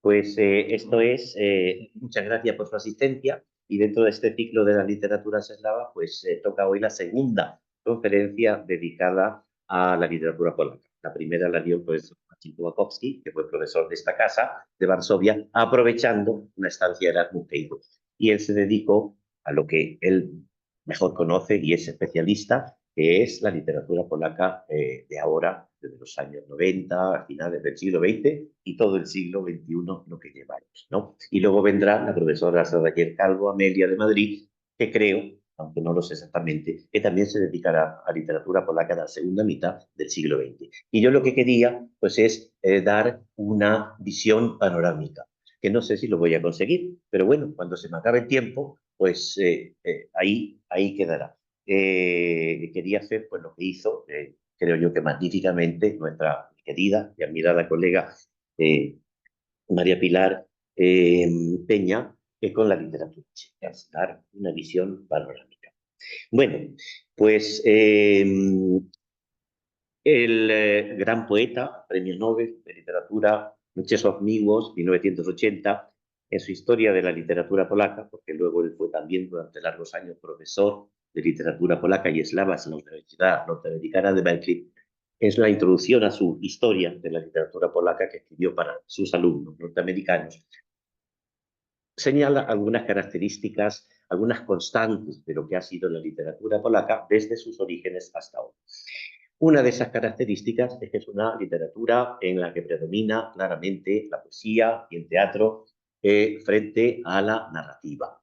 Pues esto es, muchas gracias por su asistencia y dentro de este ciclo de las literaturas eslavas, pues toca hoy la segunda conferencia dedicada a la literatura polaca. La primera la dio el profesor Marcin Kołakowski, que fue profesor de esta casa de Varsovia, aprovechando una estancia de Erasmus Cairo. Y él se dedicó a lo que él mejor conoce y es especialista, que es la literatura polaca de ahora, desde los años 90, a finales del siglo XX y todo el siglo XXI, lo que llevamos, ¿no? Y luego vendrá la profesora Sarayer Calvo Amelia de Madrid, que creo, aunque no lo sé exactamente, que también se dedicará a literatura polaca de la segunda mitad del siglo XX. Y yo lo que quería, pues, es dar una visión panorámica, que no sé si lo voy a conseguir, pero bueno, cuando se me acabe el tiempo, pues ahí quedará. Quería hacer pues lo que hizo, creo yo que magníficamente, nuestra querida y admirada colega eh, María Pilar Peña, con la literatura checa, dar una visión panorámica. Bueno, pues el gran poeta, premio Nobel de literatura, Mieczysław Miłosz, 1980, en su historia de la literatura polaca, porque luego él fue también durante largos años profesor de literatura polaca y eslavas en la Universidad Norteamericana de Berkeley, es la introducción a su historia de la literatura polaca que escribió para sus alumnos norteamericanos. Señala algunas características, algunas constantes de lo que ha sido la literatura polaca desde sus orígenes hasta hoy. Una de esas características es que es una literatura en la que predomina claramente la poesía y el teatro frente a la narrativa.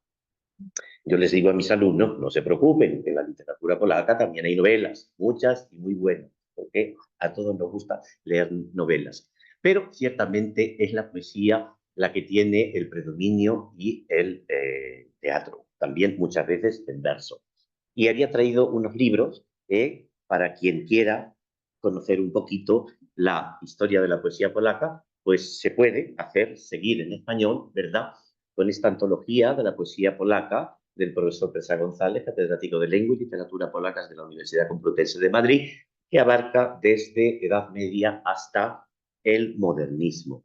Yo les digo a mis alumnos, no se preocupen, que en la literatura polaca también hay novelas, muchas y muy buenas, porque a todos nos gusta leer novelas. Pero ciertamente es la poesía la que tiene el predominio y el teatro, también muchas veces en verso. Y había traído unos libros para quien quiera conocer un poquito la historia de la poesía polaca, pues se puede hacer, seguir en español, ¿verdad? Con esta antología de la poesía polaca del profesor Teresa González, catedrático de Lengua y Literatura Polacas de la Universidad Complutense de Madrid, que abarca desde Edad Media hasta el modernismo.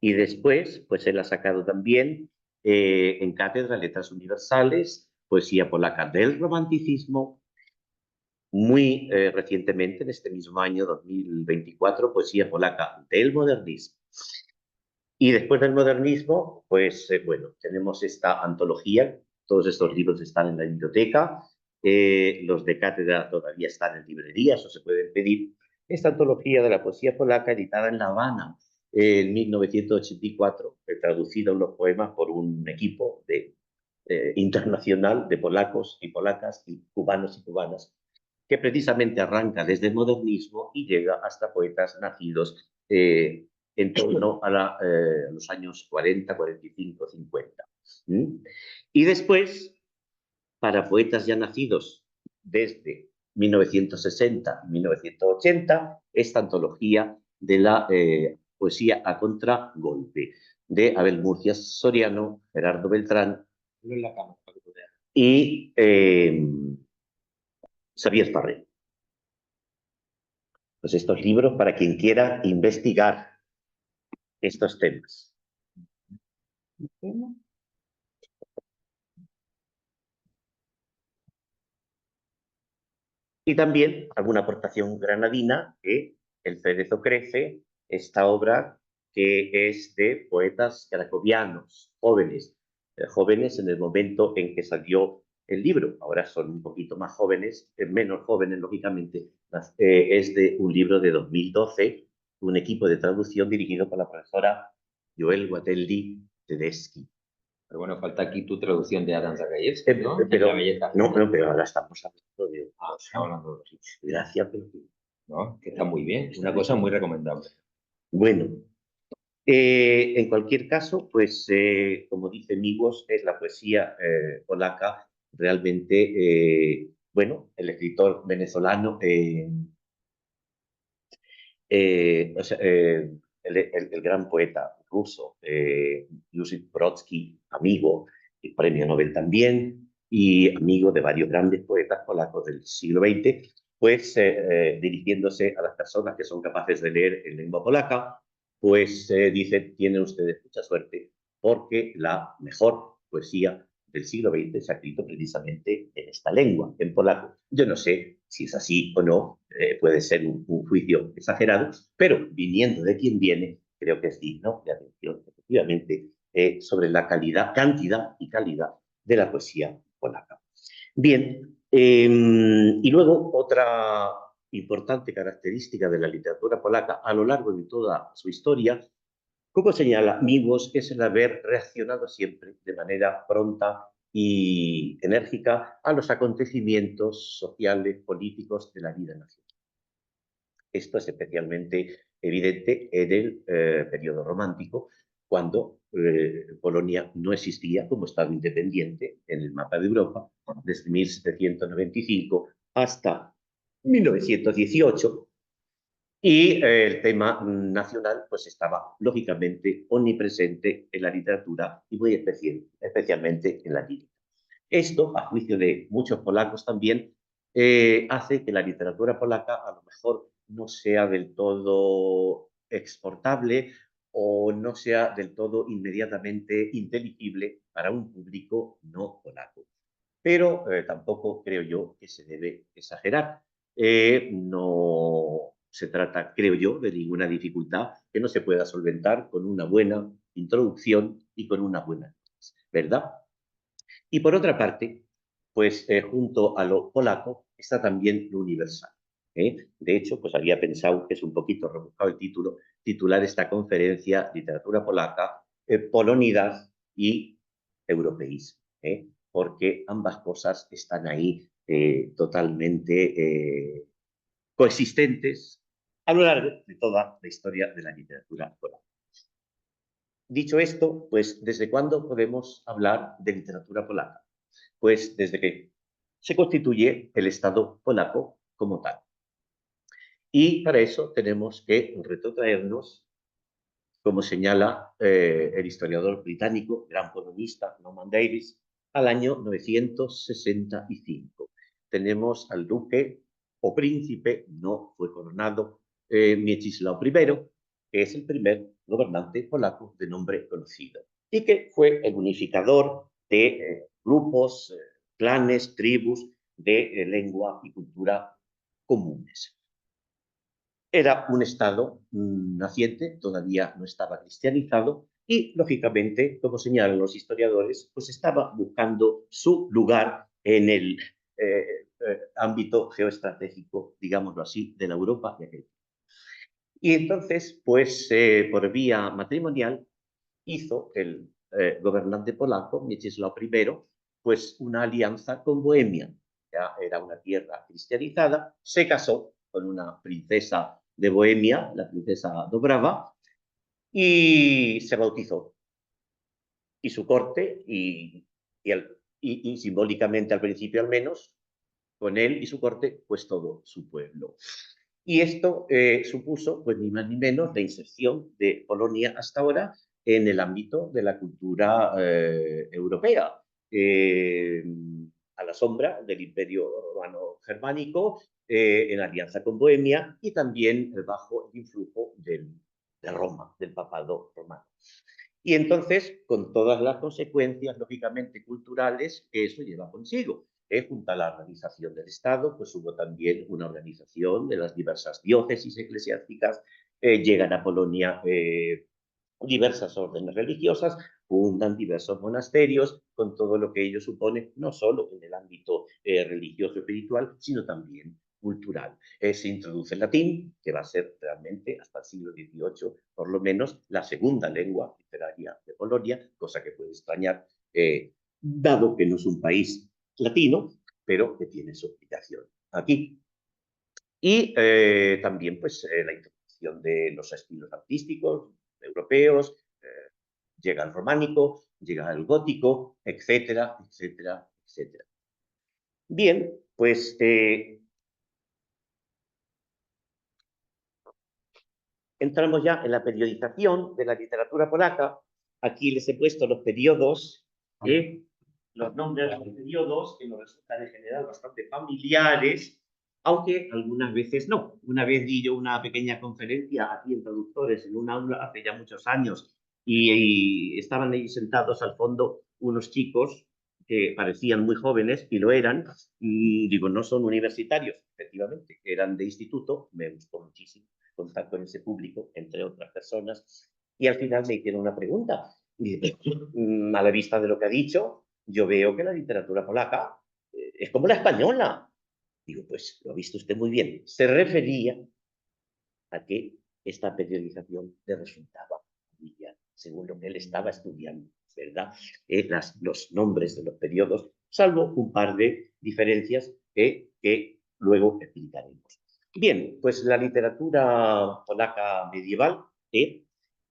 Y después, pues él ha sacado también en cátedra Letras Universales, poesía polaca del romanticismo, muy recientemente, en este mismo año 2024, poesía polaca del modernismo. Y después del modernismo, pues bueno, tenemos esta antología, todos estos libros están en la biblioteca, los de cátedra todavía están en librerías o se pueden pedir. Esta antología de la poesía polaca editada en La Habana en 1984, traducida en los poemas por un equipo internacional de polacos y polacas y cubanos y cubanas, que precisamente arranca desde el modernismo y llega hasta poetas nacidos en torno a los años 40, 45, 50. Y después, para poetas ya nacidos desde 1960 y 1980, esta antología de la poesía a contragolpe de Abel Murcia Soriano, Gerardo Beltrán y Xavier Farré. Pues estos libros para quien quiera investigar estos temas. Y también alguna aportación granadina, que El cerezo crece, esta obra que es de poetas cracovianos, jóvenes, jóvenes en el momento en que salió el libro. Ahora son un poquito más jóvenes, menos jóvenes, lógicamente. Es de un libro de 2012, un equipo de traducción dirigido por la profesora Joel Guatelli Tedeschi. Pero bueno, falta aquí tu traducción de Adam Zagayevsky, ¿no? Pero, La belleza. no, pero ahora estamos hablando de... hablando de... Gracias, pero... ¿No? Que está muy bien, una cosa muy recomendable. Bueno, en cualquier caso, pues como dice Miłosz, es la poesía polaca realmente, bueno, el escritor venezolano, o sea, el gran poeta ruso, Yusif Brodsky, amigo, y premio Nobel también, y amigo de varios grandes poetas polacos del siglo XX, pues dirigiéndose a las personas que son capaces de leer en lengua polaca, pues dice, tienen ustedes mucha suerte porque la mejor poesía del siglo XX se ha escrito precisamente en esta lengua, en polaco. Yo no sé si es así o no, puede ser un juicio exagerado, pero viniendo de quien viene, creo que es digno de atención, efectivamente, sobre la calidad, cantidad y calidad de la poesía polaca. Bien, y luego otra importante característica de la literatura polaca a lo largo de toda su historia, como señala Miłosz, es el haber reaccionado siempre de manera pronta y enérgica a los acontecimientos sociales, políticos de la vida nacional. Esto es especialmente evidente en el periodo romántico, cuando Polonia no existía como Estado independiente en el mapa de Europa, desde 1795 hasta 1918, y el tema nacional pues estaba lógicamente omnipresente en la literatura y muy especialmente en la lírica. Esto, a juicio de muchos polacos también, hace que la literatura polaca a lo mejor no sea del todo exportable o no sea del todo inmediatamente inteligible para un público no polaco. Pero tampoco creo yo que se debe exagerar. No se trata, creo yo, de ninguna dificultad que no se pueda solventar con una buena introducción y con una buena, ¿verdad? Y por otra parte, pues junto a lo polaco está también lo universal. De hecho, pues había pensado que es un poquito rebuscado el título, titular esta conferencia Literatura Polaca, Polonidad y Europeísmo, porque ambas cosas están ahí totalmente coexistentes a lo largo de toda la historia de la literatura polaca. Dicho esto, pues ¿desde cuándo podemos hablar de literatura polaca? Pues desde que se constituye el Estado polaco como tal. Y para eso tenemos que retrotraernos, como señala el historiador británico, gran polonista Norman Davies, al año 965. Tenemos al duque o príncipe, no fue coronado, Mieczysław I, que es el primer gobernante polaco de nombre conocido y que fue el unificador de grupos, clanes, tribus de lengua y cultura comunes. Era un estado naciente, todavía no estaba cristianizado y, lógicamente, como señalan los historiadores, pues estaba buscando su lugar en el ámbito geoestratégico, digámoslo así, de la Europa de aquel tiempo. Y entonces, pues por vía matrimonial, hizo el gobernante polaco, Mieczysław I, pues una alianza con Bohemia. Ya era una tierra cristianizada, se casó con una princesa de Bohemia, la princesa Dobrava, y se bautizó. Y su corte, y simbólicamente al principio al menos, con él y su corte, pues todo su pueblo. Y esto supuso, pues ni más ni menos, la inserción de Polonia hasta ahora en el ámbito de la cultura europea, a la sombra del Imperio Romano Germánico, en alianza con Bohemia y también bajo el influjo de Roma, del papado romano. Y entonces, con todas las consecuencias, lógicamente, culturales que eso lleva consigo. Junto a la organización del Estado, pues hubo también una organización de las diversas diócesis eclesiásticas, llegan a Polonia diversas órdenes religiosas, fundan diversos monasterios, con todo lo que ello supone, no solo en el ámbito religioso espiritual, sino también cultural. Se introduce el latín, que va a ser realmente hasta el siglo XVIII, por lo menos, la segunda lengua literaria de Polonia, cosa que puede extrañar, dado que no es un país latino, pero que tiene su aplicación aquí. Y también pues, la introducción de los estilos artísticos europeos, llega el románico, llega el gótico, etcétera, etcétera, etcétera. Bien, pues entramos ya en la periodización de la literatura polaca. Aquí les he puesto los periodos, los nombres de los periodos, que nos resultan en general bastante familiares, aunque algunas veces no. Una vez di yo una pequeña conferencia aquí en Traductores en un aula hace ya muchos años y estaban ahí sentados al fondo unos chicos que parecían muy jóvenes y lo eran. Digo, no son universitarios, efectivamente, eran de instituto. Me gustó muchísimo contar con ese público, entre otras personas, y al final me hicieron una pregunta. Y dije, a la vista de lo que ha dicho, yo veo que la literatura polaca es como la española. Digo, pues lo ha visto usted muy bien. Se refería a que esta periodización le resultaba familiar, según lo que él estaba estudiando, ¿verdad? Los nombres de los periodos, salvo un par de diferencias que luego explicaremos. Bien, pues la literatura polaca medieval,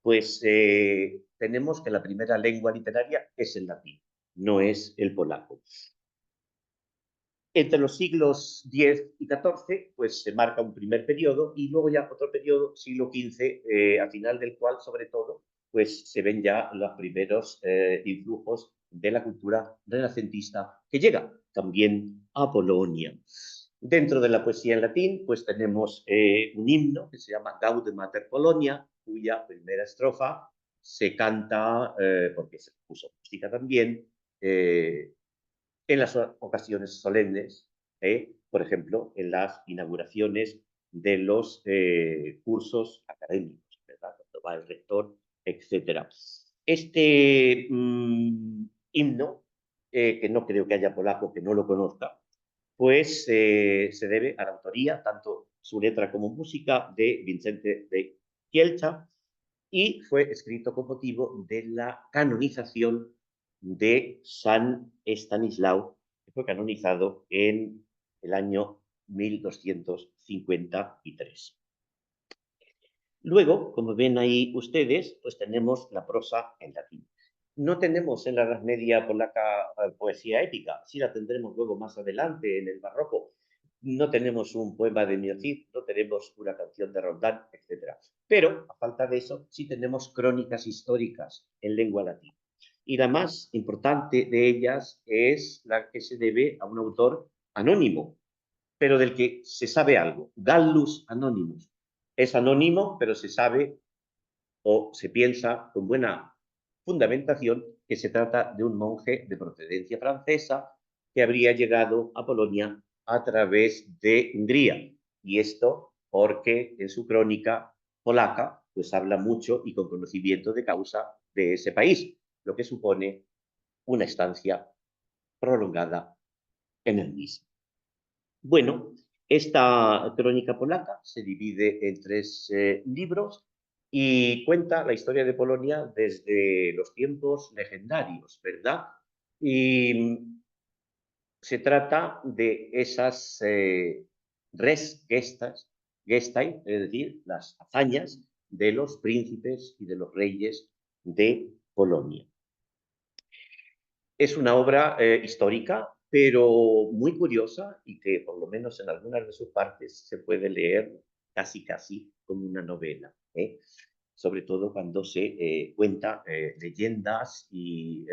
pues tenemos que la primera lengua literaria es el latín, no es el polaco. Entre los siglos X y XIV, pues se marca un primer periodo y luego ya otro periodo, siglo XV, al final del cual, sobre todo, pues se ven ya los primeros influjos de la cultura renacentista que llega también a Polonia. Dentro de la poesía en latín, pues tenemos un himno que se llama Gaude Mater Polonia, cuya primera estrofa se canta, porque se puso música también, en las ocasiones solemnes, por ejemplo, en las inauguraciones de los cursos académicos, ¿verdad? Cuando va el rector, etc. Este himno, que no creo que haya polaco que no lo conozca, pues se debe a la autoría, tanto su letra como música, de Vicente de Kielcha, y fue escrito con motivo de la canonización de San Estanislao, que fue canonizado en el año 1253. Luego, como ven ahí ustedes, pues tenemos la prosa en latín. No tenemos en la Edad Media polaca poesía épica, sí la tendremos luego más adelante en el barroco. No tenemos un poema de Miocid, no tenemos una canción de Roldán, etc. Pero, a falta de eso, sí tenemos crónicas históricas en lengua latina. Y la más importante de ellas es la que se debe a un autor anónimo, pero del que se sabe algo, Gallus Anonymous. Es anónimo, pero se sabe o se piensa con buena fundamentación que se trata de un monje de procedencia francesa que habría llegado a Polonia a través de Hungría. Y esto porque en su crónica polaca pues habla mucho y con conocimiento de causa de ese país, lo que supone una estancia prolongada en el mismo. Bueno, esta crónica polaca se divide en tres libros y cuenta la historia de Polonia desde los tiempos legendarios, ¿verdad? Y se trata de esas res gestas, gestai, es decir, las hazañas de los príncipes y de los reyes de Polonia. Es una obra histórica, pero muy curiosa y que por lo menos en algunas de sus partes se puede leer casi como una novela, sobre todo cuando se cuenta leyendas y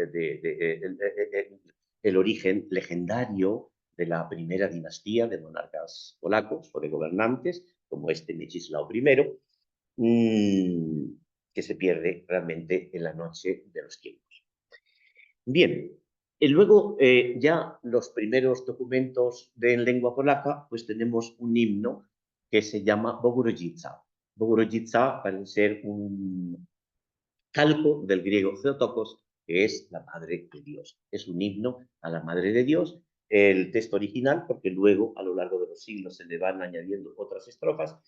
el origen legendario de la primera dinastía de monarcas polacos o de gobernantes, como este Mieczysław I, que se pierde realmente en la noche de los tiempos. Bien, y luego ya los primeros documentos en lengua polaca, pues tenemos un himno que se llama Bogorodzica. Bogorodzica parece ser un calco del griego Theotokos, que es la Madre de Dios. Es un himno a la Madre de Dios. El texto original, porque luego a lo largo de los siglos se le van añadiendo otras estrofas,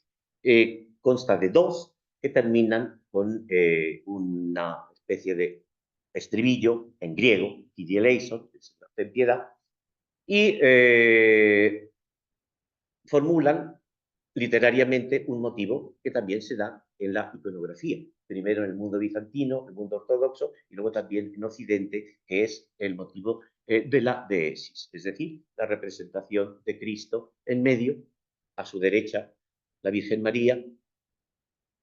consta de dos que terminan con una especie de estribillo en griego, Kyrie eleison, ten piedad, y formulan literariamente un motivo que también se da en la iconografía. Primero en el mundo bizantino, el mundo ortodoxo, y luego también en Occidente, que es el motivo de la deesis, es decir, la representación de Cristo en medio, a su derecha, la Virgen María,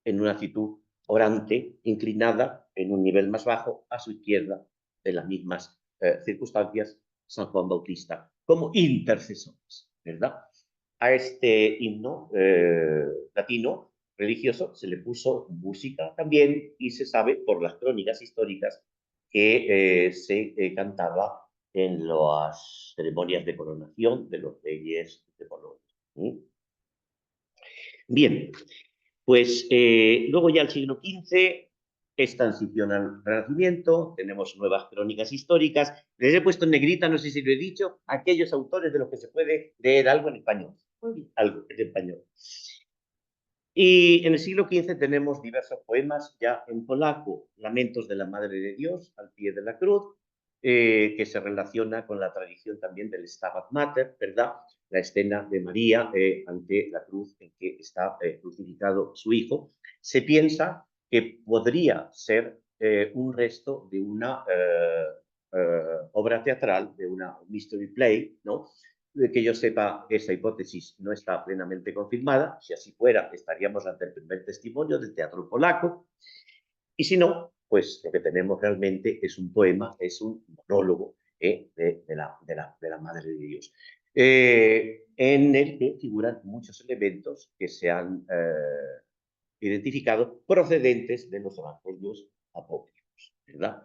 en una actitud orante, inclinada en un nivel más bajo, a su izquierda, en las mismas circunstancias, San Juan Bautista, como intercesores, ¿verdad? a este himno latino religioso se le puso música también y se sabe por las crónicas históricas que se cantaba en las ceremonias de coronación de los reyes de Polonia. ¿Mm? Bien, pues luego ya el siglo XV es transición al Renacimiento, tenemos nuevas crónicas históricas. Les he puesto en negrita, no sé si lo he dicho, aquellos autores de los que se puede leer algo en español. Algo en español. Y en el siglo XV tenemos diversos poemas ya en polaco, Lamentos de la Madre de Dios al pie de la cruz, que se relaciona con la tradición también del Stabat Mater, ¿verdad? La escena de María ante la cruz en que está crucificado su hijo. Se piensa que podría ser un resto de una obra teatral, de una mystery play, ¿no? De que yo sepa, esa hipótesis no está plenamente confirmada. Si así fuera, estaríamos ante el primer testimonio del teatro polaco. Y si no, pues lo que tenemos realmente es un poema, es un monólogo de la Madre de Dios, en el que figuran muchos elementos que se han identificado procedentes de los evangelios apócrifos, ¿verdad?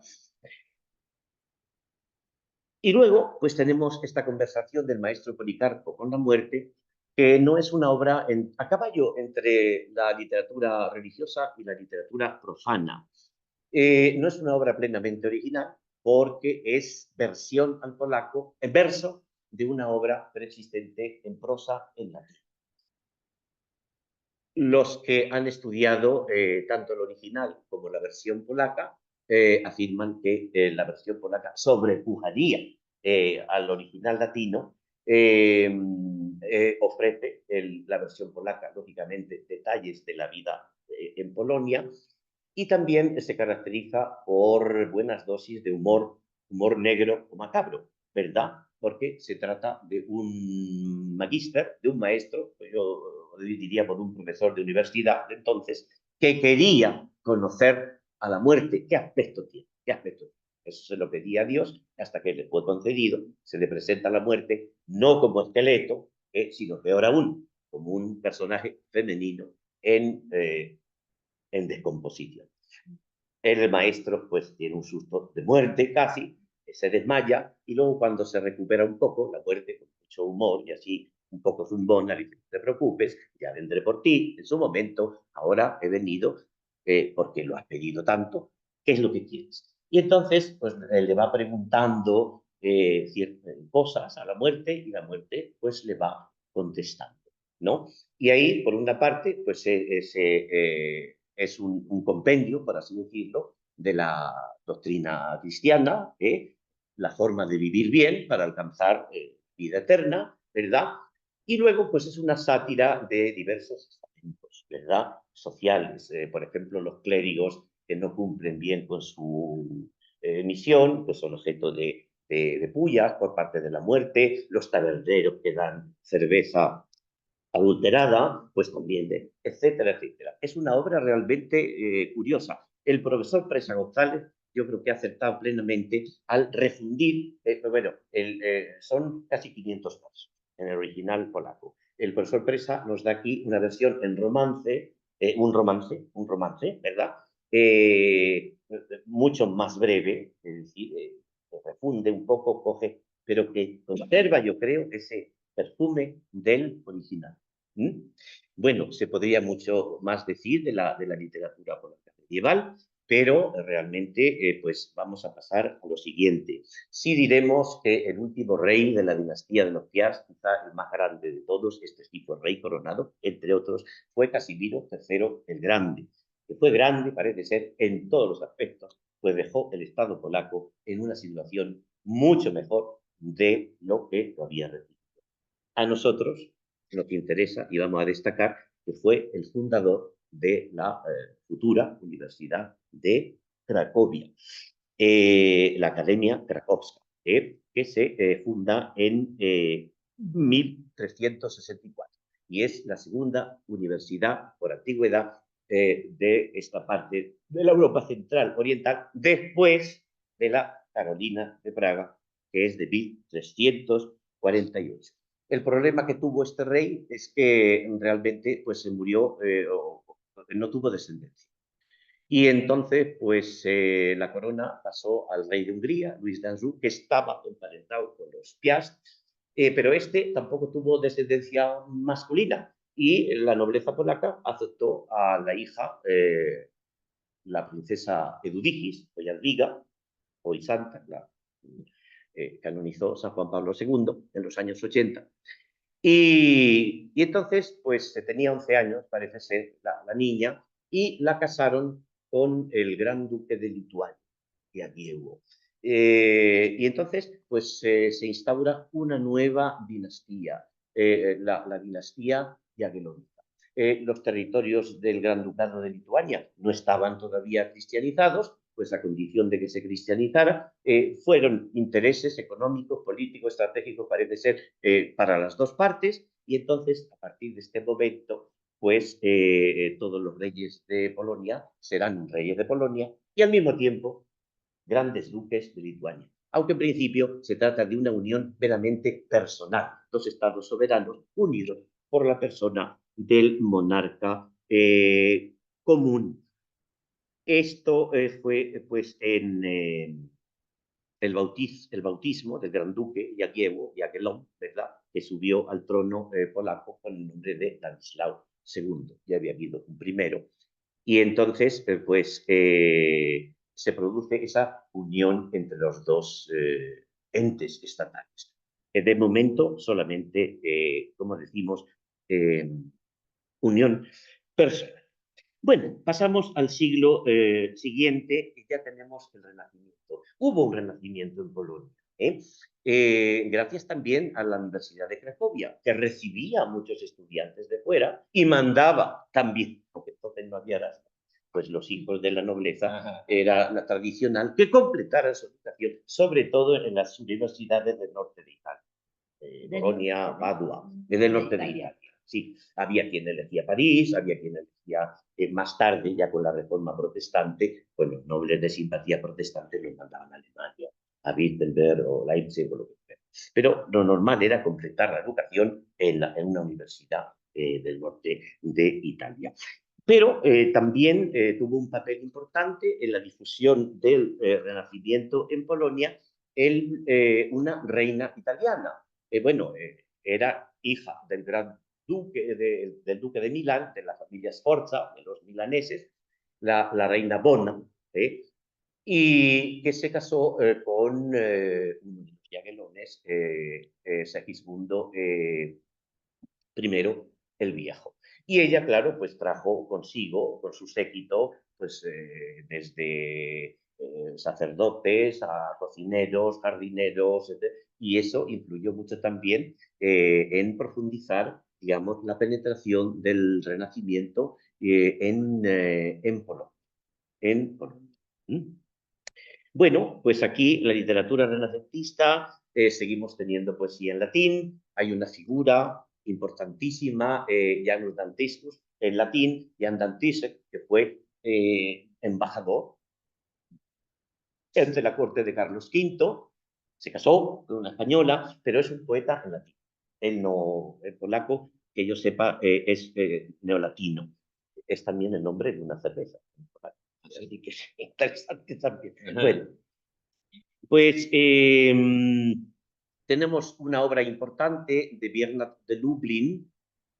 Y luego, pues tenemos esta conversación del maestro Policarpo con la muerte, que no es una obra a caballo entre la literatura religiosa y la literatura profana. No es una obra plenamente original porque es versión al polaco, en verso, de una obra preexistente en prosa en latín. Los que han estudiado tanto el original como la versión polaca afirman que la versión polaca sobrepujaría al original latino. Ofrece la versión polaca, lógicamente, detalles de la vida en Polonia y también se caracteriza por buenas dosis de humor negro o macabro, ¿verdad? Porque se trata de un magíster, de un maestro, yo diría por un profesor de universidad de entonces, que quería conocer a la muerte. ¿Qué aspecto tiene? ¿Qué aspecto tiene? Eso se lo pedía a Dios hasta que le fue concedido. Se le presenta la muerte no como esqueleto, sino peor aún, como un personaje femenino en descomposición. El maestro pues tiene un susto de muerte casi, se desmaya y luego cuando se recupera un poco, la muerte con mucho humor y así un poco zumbona, dice, no te preocupes, ya vendré por ti en su momento, ahora he venido porque lo has pedido tanto, ¿qué es lo que quieres? Y entonces pues le va preguntando ciertas cosas a la muerte y la muerte pues le va contestando, ¿no? Y ahí, por una parte, pues es un compendio, por así decirlo, de la doctrina cristiana, la forma de vivir bien para alcanzar vida eterna, ¿verdad? Y luego, pues es una sátira de diversos estamentos, ¿verdad? Sociales, por ejemplo, los clérigos que no cumplen bien con su misión, pues son objeto de pullas por parte de la muerte, los taberneros que dan cerveza adulterada, pues conviene, etcétera, etcétera. Es una obra realmente curiosa. El profesor Presa González, yo creo que ha acertado plenamente al refundir, bueno, son casi 500 versos en el original polaco. El profesor Presa nos da aquí una versión en romance, un romance, ¿verdad? Mucho más breve, es decir, refunde un poco, coge, pero que conserva, yo creo, ese perfume del original. ¿Mm? Bueno, se podría mucho más decir de la literatura polaca medieval, pero realmente pues vamos a pasar a lo siguiente. Sí diremos que el último rey de la dinastía de los Piast, quizá el más grande de todos, este sí fue rey coronado, entre otros, fue Casimiro III el Grande, que fue grande, parece ser, en todos los aspectos, pues dejó el Estado polaco en una situación mucho mejor de lo que lo había recibido. A nosotros nos interesa y vamos a destacar que fue el fundador de la futura Universidad de Cracovia, la Academia Cracovska, que se funda en 1364 y es la segunda universidad por antigüedad de esta parte de la Europa Central Oriental, después de la Carolina de Praga, que es de 1348. El problema que tuvo este rey es que realmente pues, se murió, no tuvo descendencia. Y entonces, pues la corona pasó al rey de Hungría, Luis de Anjou, que estaba emparentado con los Piast, pero este tampoco tuvo descendencia masculina y la nobleza polaca aceptó a la hija, la princesa Eduvigis, o Jadwiga, hoy santa, la canonizó San Juan Pablo II en los años 80. Y entonces, pues tenía 11 años, parece ser, la niña, y la casaron con el gran duque de Lituania, Jagiełło. Y entonces, pues se instaura una nueva dinastía, la dinastía Jagiellónica. Los territorios del Gran Ducado de Lituania no estaban todavía cristianizados, pues a condición de que se cristianizara, fueron intereses económicos, políticos, estratégicos, parece ser, para las dos partes, y entonces, a partir de este momento, pues todos los reyes de Polonia serán reyes de Polonia, y al mismo tiempo grandes duques de Lituania. Aunque en principio se trata de una unión meramente personal, dos estados soberanos unidos por la persona del monarca común. Esto fue pues en el bautismo del gran duque Jagiellón, ¿verdad? Que subió al trono polaco con el nombre de Ladislao II. Ya había habido un primero. Y entonces, pues, se produce esa unión entre los dos entes estatales. De momento, solamente, como decimos, unión personal. Bueno, pasamos al siglo siguiente y ya tenemos el Renacimiento. Hubo un Renacimiento en Polonia, gracias también a la Universidad de Cracovia, que recibía a muchos estudiantes de fuera y mandaba también, porque entonces no había razón, pues los hijos de la nobleza, era la tradicional, que completaran su educación, sobre todo en las universidades del norte de Italia, Bolonia, Padua, del norte de Italia. Sí, había quien elegía París, había quien elegía más tarde, ya con la reforma protestante, pues los nobles de simpatía protestante los mandaban a Alemania, a Wittenberg o Leipzig o lo que fuera. Pero lo normal era completar la educación en una universidad del norte de Italia. Pero también tuvo un papel importante en la difusión del Renacimiento en Polonia una reina italiana. Era hija del gran del duque de Milán, de la familia Sforza, de los milaneses, la reina Bona, y que se casó con uno de los Jagiellones, Segismundo I el Viejo. Y ella, claro, pues trajo consigo, con su séquito, pues desde sacerdotes a cocineros, jardineros, etc. Y eso influyó mucho también en profundizar, digamos, la penetración del Renacimiento en Polonia. ¿Mm? Bueno, pues aquí la literatura renacentista, seguimos teniendo poesía en latín, hay una figura importantísima, Janus Dantiscus, en latín, Jan Dantisek, que fue embajador de la corte de Carlos V, se casó con una española, pero es un poeta en latín. Él no, el polaco, que yo sepa, es neolatino. Es también el nombre de una cerveza. Así que es interesante también. Bueno, pues tenemos una obra importante de Bernard de Lublin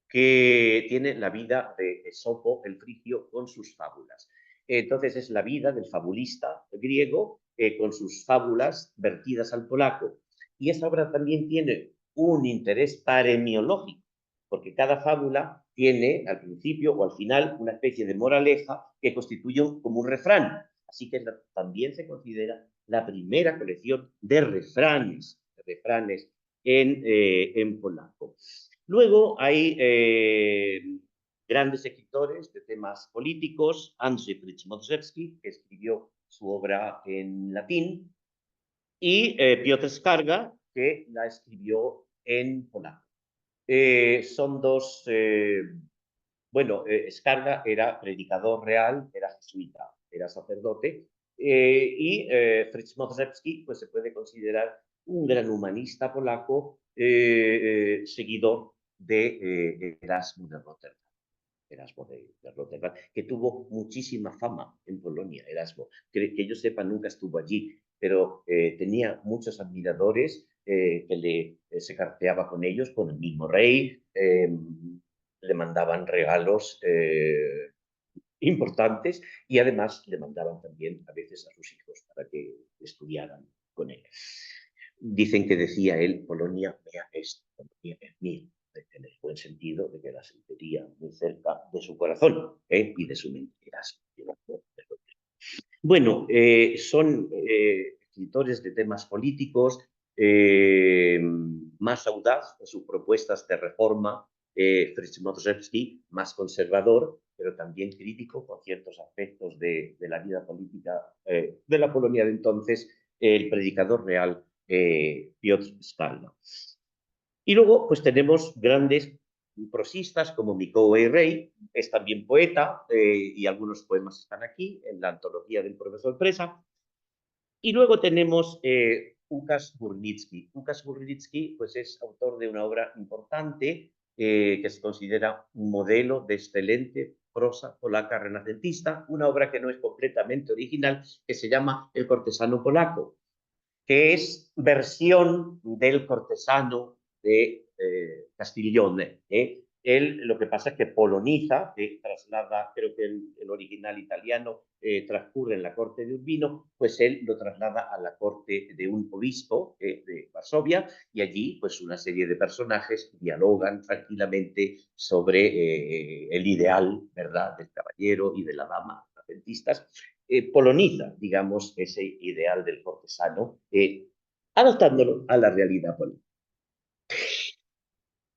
que tiene la vida de Esopo el Frigio con sus fábulas. Entonces es la vida del fabulista griego con sus fábulas vertidas al polaco. Y esa obra también tiene un interés paremiológico, porque cada fábula tiene al principio o al final una especie de moraleja que constituye como un refrán. Así que también se considera la primera colección de refranes en polaco. Luego hay grandes escritores de temas políticos, Andrzej Przemożewski, que escribió su obra en latín, y Piotr Skarga, que la escribió en polaco. Son dos, Skarga era predicador real, era jesuita, era sacerdote, y Przemożewski pues se puede considerar un gran humanista polaco seguidor de Erasmo de Rotterdam. Erasmo de Rotterdam, que tuvo muchísima fama en Polonia, Erasmo. Que yo sepa, nunca estuvo allí, pero tenía muchos admiradores que se carteaba con ellos, con el mismo rey, le mandaban regalos importantes y además le mandaban también a veces a sus hijos para que estudiaran con él. Dicen que decía él, Polonia mea est, Polonia es mío, en el buen sentido de que la sentiría muy cerca de su corazón y de su mente. Bueno, son escritores de temas políticos, más audaz en sus propuestas de reforma, Matuszewski, más conservador, pero también crítico con ciertos aspectos de la vida política de la Polonia de entonces, el predicador real Piotr Stalna. Y luego, pues tenemos grandes prosistas como Mikołaj Rey, es también poeta, y algunos poemas están aquí en la antología del profesor Presa. Y luego tenemos Łukasz Górnicki. Łukasz Górnicki pues es autor de una obra importante que se considera un modelo de excelente prosa polaca renacentista, una obra que no es completamente original, que se llama El cortesano polaco, que es versión del cortesano de Castiglione. Él lo que pasa es que poloniza, traslada, creo que el original italiano transcurre en la corte de Urbino, pues él lo traslada a la corte de un obispo de Varsovia y allí pues una serie de personajes dialogan tranquilamente sobre el ideal, ¿verdad?, del caballero y de la dama renacentistas. Poloniza, digamos, ese ideal del cortesano, adaptándolo a la realidad política.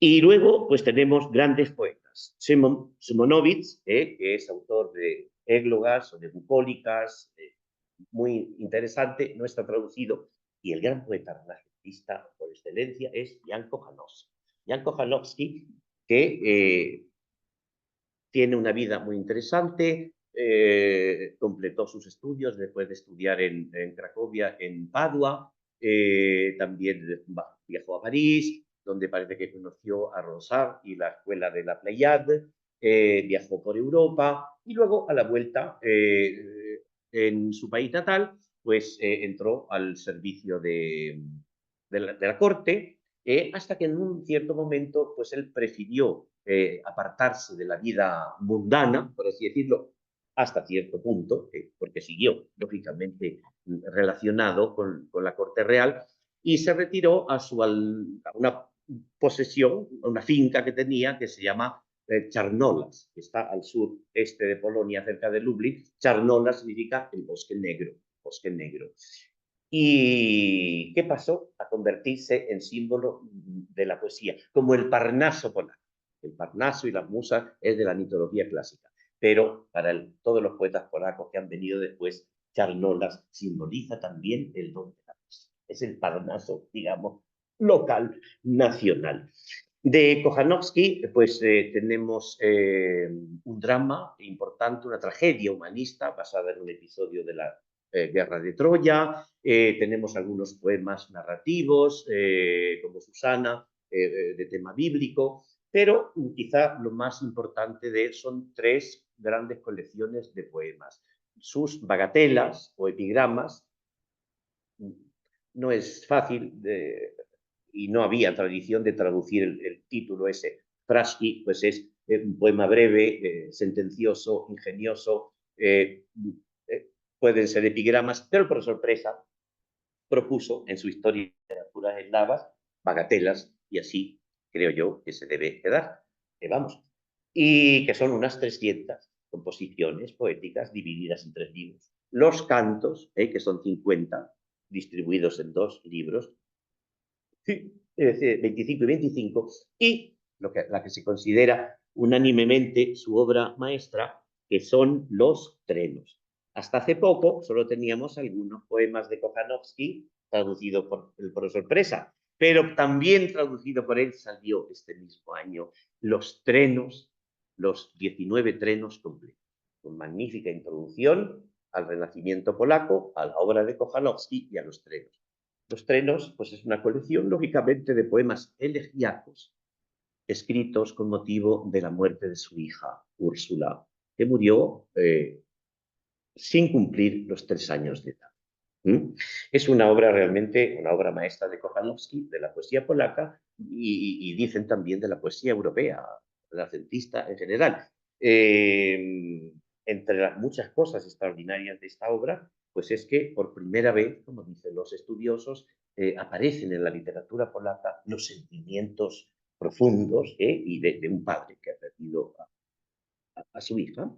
Y luego, pues tenemos grandes poetas. Szymonowicz, que es autor de églogas o de bucólicas, muy interesante, no está traducido. Y el gran poeta renacentista por excelencia es Jan Kochanowski. Jan Kochanowski, que tiene una vida muy interesante, completó sus estudios después de estudiar en Cracovia, en Padua, también viajó a París, donde parece que conoció a Ronsard y la escuela de la Pléiade, viajó por Europa y luego a la vuelta en su país natal, pues entró al servicio de la corte, hasta que en un cierto momento pues él prefirió apartarse de la vida mundana, por así decirlo, hasta cierto punto, porque siguió, lógicamente, relacionado con la corte real, y se retiró a una posesión, a una finca que tenía que se llama Charnolas, que está al sureste de Polonia, cerca de Lublin. Charnolas significa el bosque negro, bosque negro. ¿Y qué pasó? A convertirse en símbolo de la poesía, como el Parnaso polaco. El Parnaso y la musa es de la mitología clásica, pero para todos los poetas polacos que han venido después, Charnolas simboliza también el don de la poesía. Es el Parnaso, digamos, local, nacional. De Kochanowski, pues tenemos un drama importante, una tragedia humanista basada en un episodio de la Guerra de Troya. Tenemos algunos poemas narrativos, como Susana, de tema bíblico, pero quizá lo más importante de él son 3 grandes colecciones de poemas. Sus bagatelas o epigramas, no es fácil y no había tradición de traducir el título ese. Fraschi, pues es un poema breve, sentencioso, ingenioso, pueden ser epigramas, pero por sorpresa propuso en su historia de literaturas eslavas bagatelas, y así creo yo que se debe quedar. Vamos. Y que son unas 300 composiciones poéticas divididas en 3 libros. Los cantos, que son 50, distribuidos en 2 libros, 25 y 25, y la que se considera unánimemente su obra maestra, que son los trenos. Hasta hace poco solo teníamos algunos poemas de Kochanowski traducido por el profesor Presa, pero también traducido por él salió este mismo año Los trenos, los 19 trenos completos, con magnífica introducción al Renacimiento polaco, a la obra de Kochanowski y a los trenos. Los trenos, pues es una colección, lógicamente, de poemas elegíacos escritos con motivo de la muerte de su hija, Úrsula, que murió sin cumplir los 3 años de edad. Es una obra realmente, una obra maestra de Kochanowski, de la poesía polaca, y dicen también de la poesía europea, renacentista en general. Entre las muchas cosas extraordinarias de esta obra, pues es que por primera vez, como dicen los estudiosos, aparecen en la literatura polaca los sentimientos profundos y de un padre que ha perdido a su hija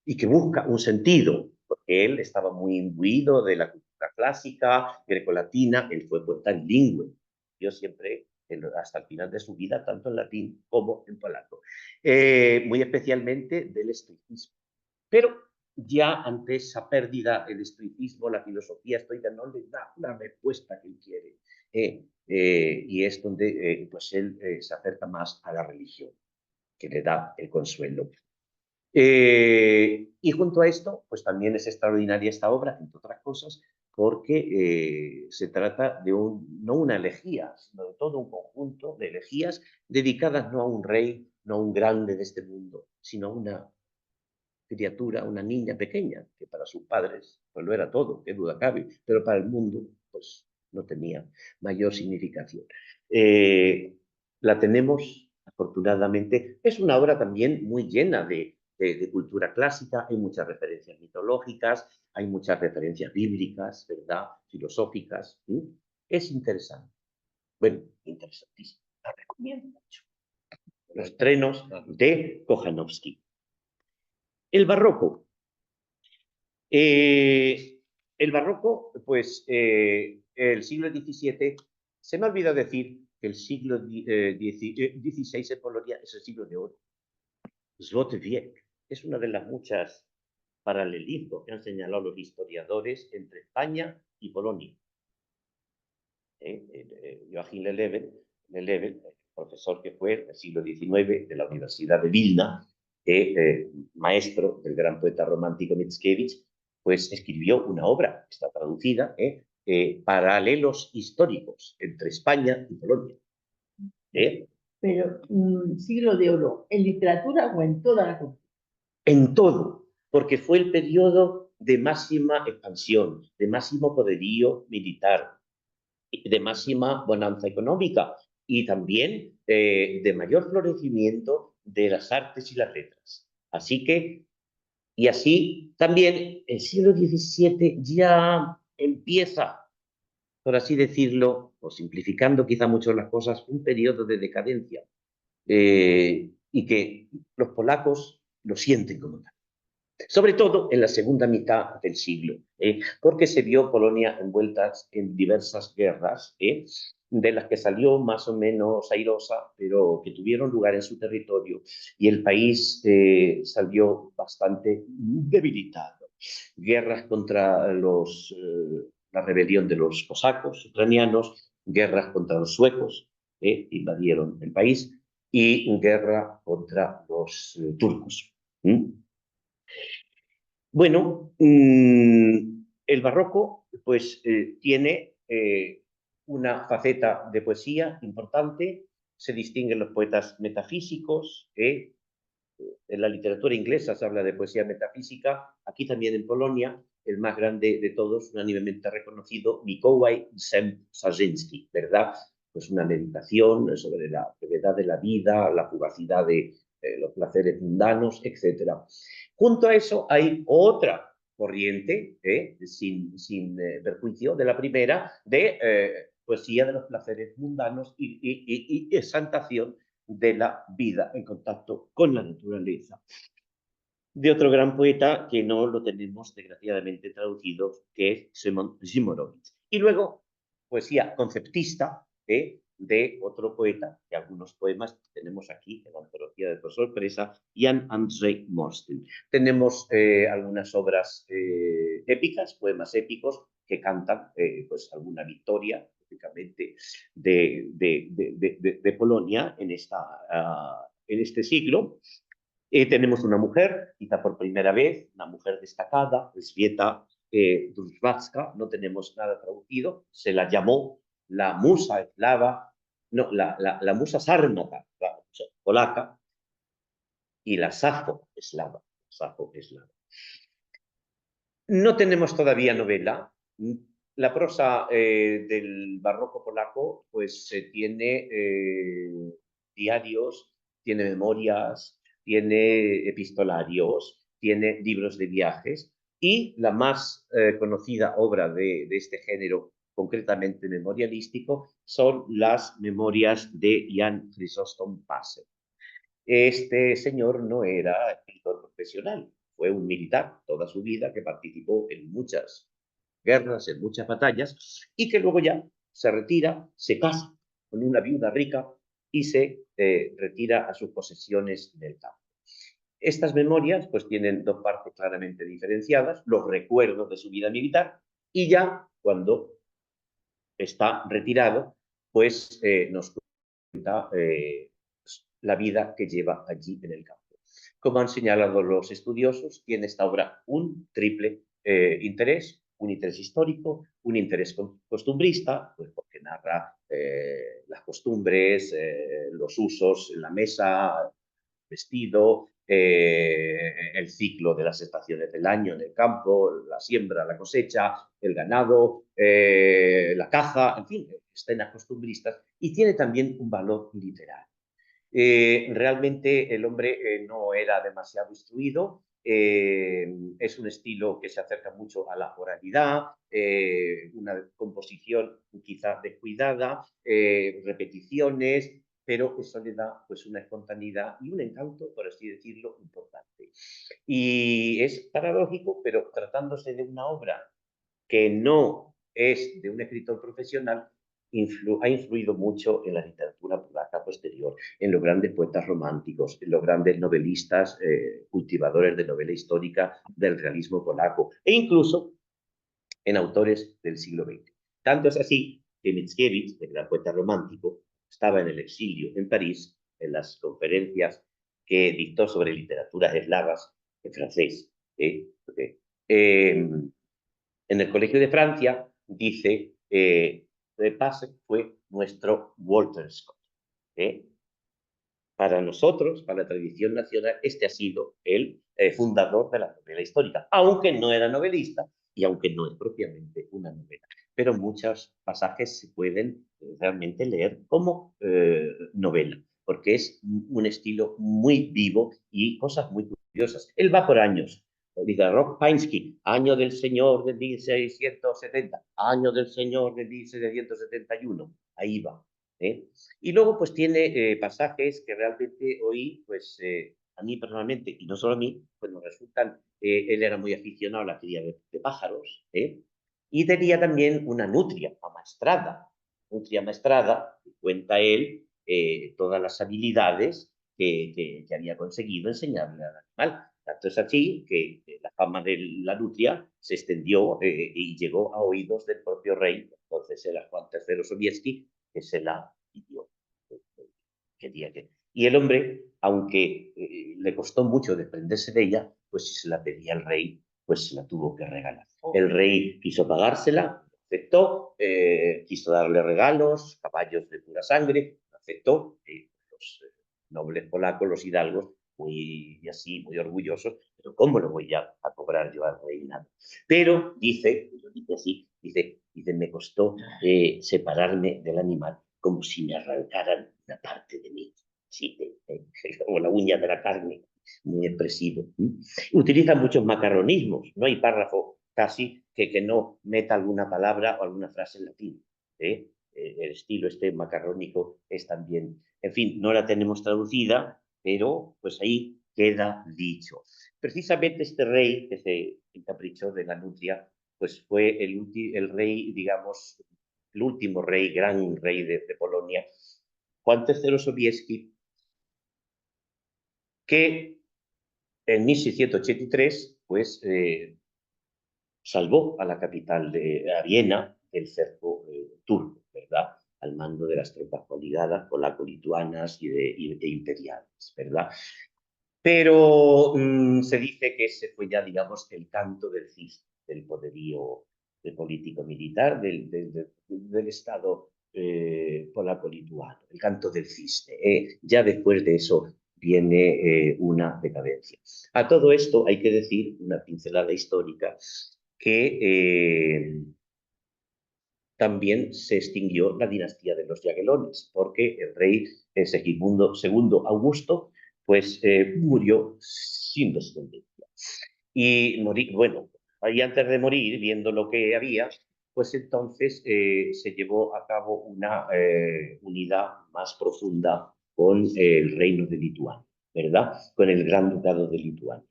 y que busca un sentido, porque él estaba muy imbuido de la cultura clásica, grecolatina, él fue poeta en lingüe, yo siempre, hasta el final de su vida, tanto en latín como en polaco, muy especialmente del estoicismo. Pero ya ante esa pérdida, el estoicismo, la filosofía estoica no le da la respuesta que él quiere. Y es donde pues él se acerca más a la religión, que le da el consuelo. Y junto a esto, pues también es extraordinaria esta obra, entre otras cosas, porque se trata de no una elegía, sino de todo un conjunto de elegías dedicadas no a un rey, no a un grande de este mundo, sino a una criatura, una niña pequeña, que para sus padres pues lo era todo, qué duda cabe, pero para el mundo pues no tenía mayor significación. La tenemos, afortunadamente, es una obra también muy llena de cultura clásica, hay muchas referencias mitológicas, hay muchas referencias bíblicas, ¿verdad? Filosóficas. ¿Sí? Es interesante. Bueno, interesantísimo. La recomiendo mucho. Los trenos de Kochanowski. El barroco. El barroco, pues el siglo XVII, se me olvida decir que el siglo XVI en Polonia es el siglo de oro. Złoty wiek es una de las muchas paralelismos que han señalado los historiadores entre España y Polonia. Joachim Lelevel, profesor que fue del siglo XIX de la Universidad de Vilna, maestro del gran poeta romántico Mickiewicz, pues escribió una obra, está traducida, paralelos históricos entre España y Polonia. Pero siglo de oro, ¿en literatura o en toda la cultura? En todo, porque fue el periodo de máxima expansión, de máximo poderío militar, de máxima bonanza económica y también de mayor florecimiento de las artes y las letras. Así que, y así también el siglo XVII ya empieza, por así decirlo, o simplificando quizá mucho las cosas, un periodo de decadencia y que los polacos lo sienten como tal. Sobre todo en la segunda mitad del siglo, porque se vio Polonia envuelta en diversas guerras, de las que salió más o menos airosa, pero que tuvieron lugar en su territorio, y el país salió bastante debilitado. Guerras contra la rebelión de los cosacos ucranianos, guerras contra los suecos, invadieron el país, y guerra contra los turcos. Bueno, el barroco pues tiene una faceta de poesía importante, se distinguen los poetas metafísicos, en la literatura inglesa se habla de poesía metafísica, aquí también en Polonia, el más grande de todos, unánimemente reconocido, Mikołaj Semp-Sarzyński, ¿verdad? Pues una meditación sobre la brevedad de la vida, la fugacidad de los placeres mundanos, etc. Junto a eso hay otra corriente, sin perjuicio de la primera, de poesía de los placeres mundanos y exaltación de la vida en contacto con la naturaleza. De otro gran poeta que no lo tenemos desgraciadamente traducido, que es Szymon Ziemowicz. Y luego, poesía conceptista, de otro poeta, que algunos poemas tenemos aquí en la antología de Por Sorpresa, Jan Andrzej Mostyl. Tenemos algunas obras épicas, poemas épicos, que cantan pues alguna victoria, lógicamente, de Polonia en este siglo. Tenemos una mujer, quizá por primera vez, una mujer destacada, Elżbieta Druzhvazka, no tenemos nada traducido, se la llamó la musa eslava, no, la musa sármata, la musa polaca, y la Safo eslava. No tenemos todavía novela. La prosa del barroco polaco pues tiene diarios, tiene memorias, tiene epistolarios, tiene libros de viajes y la más conocida obra de este género, concretamente memorialístico, son las memorias de Jan Chrysostom Pasek. Este señor no era escritor profesional, fue un militar toda su vida que participó en muchas guerras, en muchas batallas, y que luego ya se retira, se casa con una viuda rica y se retira a sus posesiones del campo. Estas memorias pues tienen dos partes claramente diferenciadas, los recuerdos de su vida militar y ya cuando está retirado pues nos cuenta la vida que lleva allí en el campo. Como han señalado los estudiosos, tiene esta obra un triple interés, un interés histórico, un interés costumbrista, pues porque narra las costumbres, los usos en la mesa, vestido, el ciclo de las estaciones del año en el campo, la siembra, la cosecha, el ganado, la caza, en fin, escenas costumbristas, y tiene también un valor literario. Realmente el hombre no era demasiado instruido, es un estilo que se acerca mucho a la oralidad, una composición quizá descuidada, repeticiones, pero eso le da pues una espontaneidad y un encanto, por así decirlo, importante. Y es paradójico, pero tratándose de una obra que no es de un escritor profesional, ha influido mucho en la literatura polaca posterior, en los grandes poetas románticos, en los grandes novelistas, cultivadores de novela histórica del realismo polaco, e incluso en autores del siglo XX. Tanto es así que Mickiewicz, el gran poeta romántico, estaba en el exilio en París, en las conferencias que dictó sobre literaturas eslavas en francés. En el Colegio de Francia dice Pasek fue nuestro Walter Scott. Para nosotros, para la tradición nacional, este ha sido el fundador de la novela histórica, aunque no era novelista y aunque no es propiamente una novela. Pero muchos pasajes se pueden realmente leer como novela, porque es un estilo muy vivo y cosas muy curiosas. Él va por años. Dice Rok Painski, año del Señor de 1670, año del Señor de 1771. Ahí va. Y luego pues tiene pasajes que realmente hoy, pues a mí personalmente, y no solo a mí, pues nos resultan, él era muy aficionado a la cría de pájaros, y tenía también una nutria amaestrada, que cuenta él todas las habilidades que había conseguido enseñarle al animal. Tanto es así que la fama de la nutria se extendió y llegó a oídos del propio rey, entonces era Juan III Sobieski, que se la pidió. Y el hombre, aunque le costó mucho desprenderse de ella, pues si se la pedía al rey, pues se la tuvo que regalar. El rey quiso pagársela, aceptó, quiso darle regalos, caballos de pura sangre, aceptó. Los nobles polacos, los hidalgos, muy así, muy orgullosos, pero ¿cómo lo voy a cobrar yo al rey? Nada. Pero dice así, dice, me costó separarme del animal como si me arrancaran una parte de mí, sí, como la uña de la carne, muy expresivo. Utiliza muchos macarronismos, no hay párrafo casi que no meta alguna palabra o alguna frase en latín. El estilo este macarrónico es también, en fin, no la tenemos traducida, pero pues ahí queda dicho. Precisamente este rey que se encaprichó de la nutria, pues fue el rey, digamos, el último rey, gran rey de Polonia, Juan III Sobieski, que en 1683 pues, salvó a la capital de Viena del cerco turco, ¿verdad? Al mando de las tropas coaligadas, polaco-lituanas y de imperiales, ¿verdad? Pero se dice que ese fue ya, digamos, el canto del cisne. del poderío político-militar del Estado polaco-lituano, el canto del cisne. Ya después de eso viene una decadencia. A todo esto hay que decir, una pincelada histórica, que también se extinguió la dinastía de los Jaguelones, porque el rey Segismundo II Augusto pues, murió sin descendencia. Y morí, bueno, ahí antes de morir, viendo lo que había, pues entonces se llevó a cabo una unidad más profunda con el reino de Lituania, ¿verdad? Con el Gran Ducado de Lituania.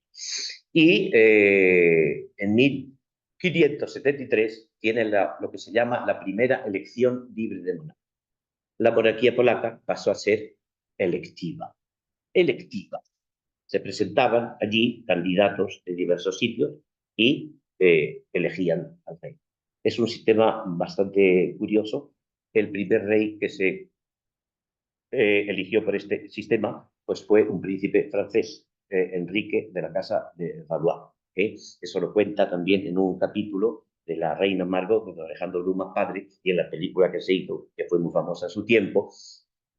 Y en 1573 tiene lo que se llama la primera elección libre de monarca. La monarquía polaca pasó a ser electiva. Electiva. Se presentaban allí candidatos de diversos sitios y elegían al rey. Es un sistema bastante curioso. El primer rey que se eligió por este sistema pues fue un príncipe francés, Enrique de la Casa de Valois. Eso lo cuenta también en un capítulo de La Reina Margot, de Alejandro Dumas padre, y en la película que se hizo, que fue muy famosa en su tiempo,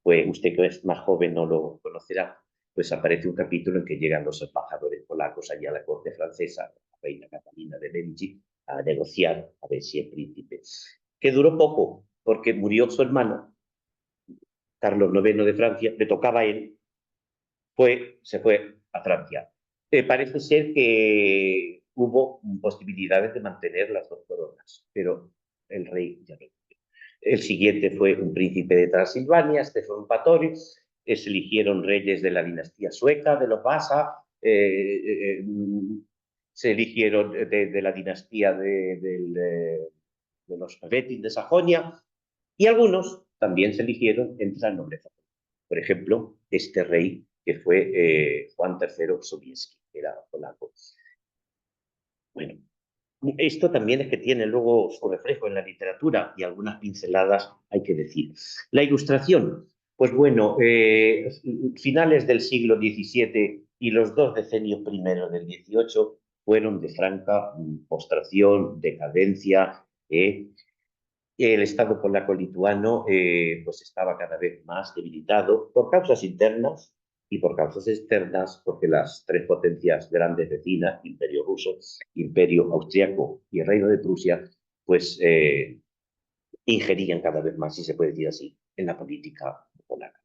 pues usted que es más joven no lo conocerá, pues aparece un capítulo en que llegan los embajadores polacos allá a la corte francesa, la reina Catalina de Medici, a negociar a ver si el príncipe, que duró poco, porque murió su hermano, Carlos IX de Francia, le tocaba a él, se fue a Francia. Parece ser que hubo posibilidades de mantener las dos coronas, pero el rey ya no. El siguiente fue un príncipe de Transilvania, Stefan Batory. Se eligieron reyes de la dinastía sueca, de los Vasa. Se eligieron de la dinastía de los Wettin de Sajonia. Y algunos también se eligieron entre la nobleza. Por ejemplo, este rey que fue Juan III Sobieski, que era polaco. Bueno, esto también es que tiene luego su reflejo en la literatura y algunas pinceladas hay que decir. La ilustración, pues bueno, finales del siglo XVII y los 2 decenios primeros del XVIII fueron de franca postración, decadencia. El Estado polaco-lituano pues estaba cada vez más debilitado por causas internas y por causas externas, porque las tres potencias grandes vecinas, Imperio Ruso, Imperio Austriaco y el Reino de Prusia, pues ingerían cada vez más, si se puede decir así, en la política polaca.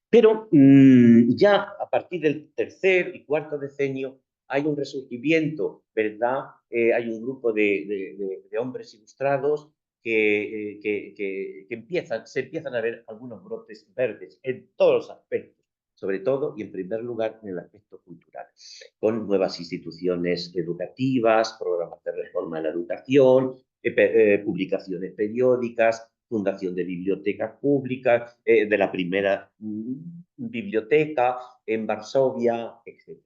Pero ya a partir del tercer y cuarto decenio hay un resurgimiento, ¿verdad? Hay un grupo de hombres ilustrados que se empiezan a ver algunos brotes verdes en todos los aspectos, sobre todo y en primer lugar en el aspecto cultural, con nuevas instituciones educativas, programas de reforma de la educación, publicaciones periódicas, fundación de bibliotecas públicas, de la primera biblioteca en Varsovia, etc.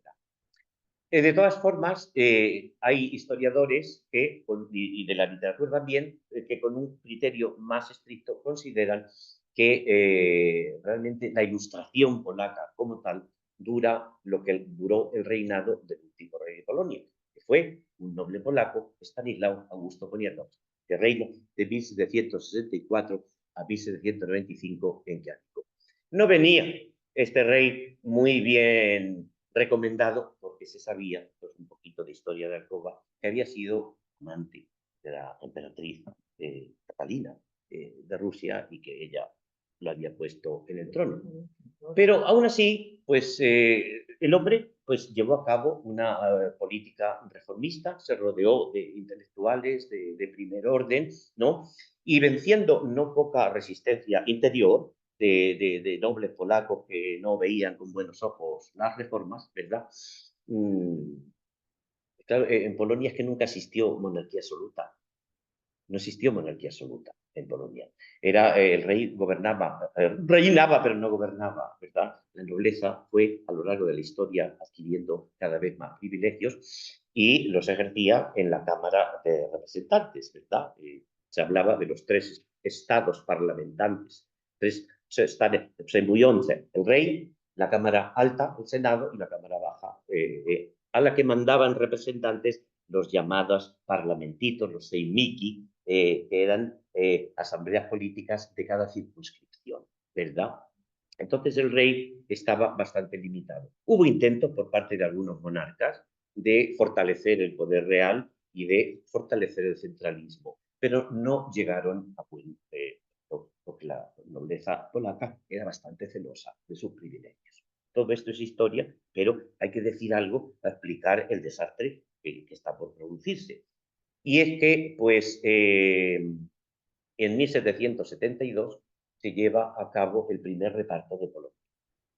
De todas formas, hay historiadores y de la literatura también, que con un criterio más estricto consideran que realmente la ilustración polaca como tal dura lo que duró el reinado del último rey de Polonia, que fue un noble polaco, Stanislao Augusto Poniatowski, que reinó de 1764 a 1795 en Kiev. No venía este rey muy bien recomendado, porque se sabía, pues un poquito de historia de Alcoba, que había sido amante de la emperatriz Catalina de Rusia y que ella lo había puesto en el trono. Pero aún así, pues el hombre pues, llevó a cabo una política reformista, se rodeó de intelectuales de primer orden, ¿no? Y venciendo no poca resistencia interior, de nobles polacos que no veían con buenos ojos las reformas, ¿verdad? Claro, en Polonia es que nunca existió monarquía absoluta. No existió monarquía absoluta en Polonia. El rey reinaba, pero no gobernaba, ¿verdad? La nobleza fue a lo largo de la historia adquiriendo cada vez más privilegios y los ejercía en la Cámara de Representantes, ¿verdad? Se hablaba de los tres estados parlamentantes, tres estados, el rey, la Cámara Alta, el Senado, y la Cámara Baja, a la que mandaban representantes los llamados parlamentitos, los seimiki, que eran asambleas políticas de cada circunscripción, ¿verdad? Entonces el rey estaba bastante limitado. Hubo intentos por parte de algunos monarcas de fortalecer el poder real y de fortalecer el centralismo, pero no llegaron a buen porque la nobleza polaca era bastante celosa de sus privilegios. Todo esto es historia, pero hay que decir algo para explicar el desastre que está por producirse. Y es que, pues, en 1772 se lleva a cabo el primer reparto de Polonia.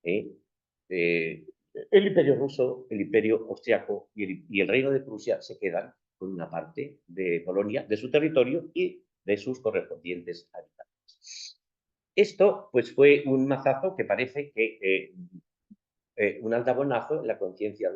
El Imperio ruso, el Imperio austriaco y el Reino de Prusia se quedan con una parte de Polonia, de su territorio y de sus correspondientes habitantes. Esto, pues, fue un mazazo que parece que un aldabonazo en la conciencia